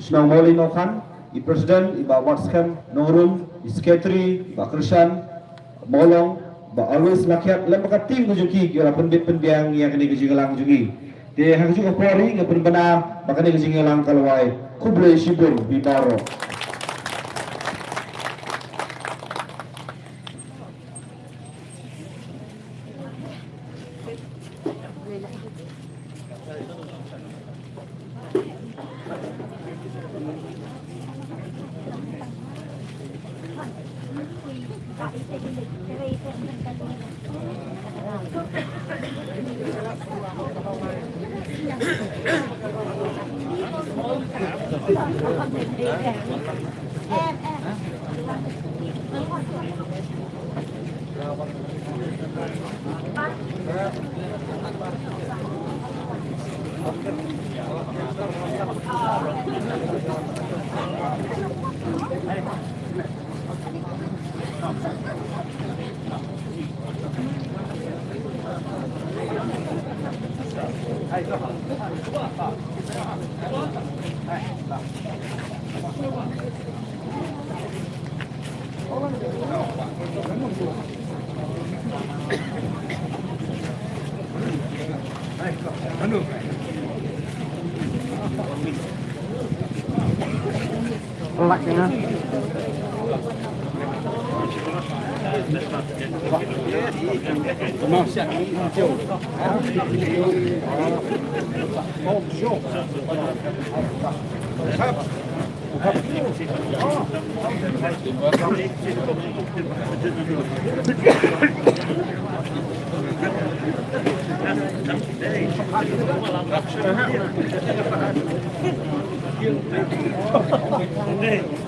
Snong Molino kan i president iba Watscam Nongrum i secretary ba Krishan Molong ba always lakyat lem ka tim kujuki kira penbiang ya kade sigilang jugi de hang juga pori ke berbena makanya ke sini lang kalwai kublai shibun bibaro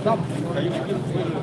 Stop.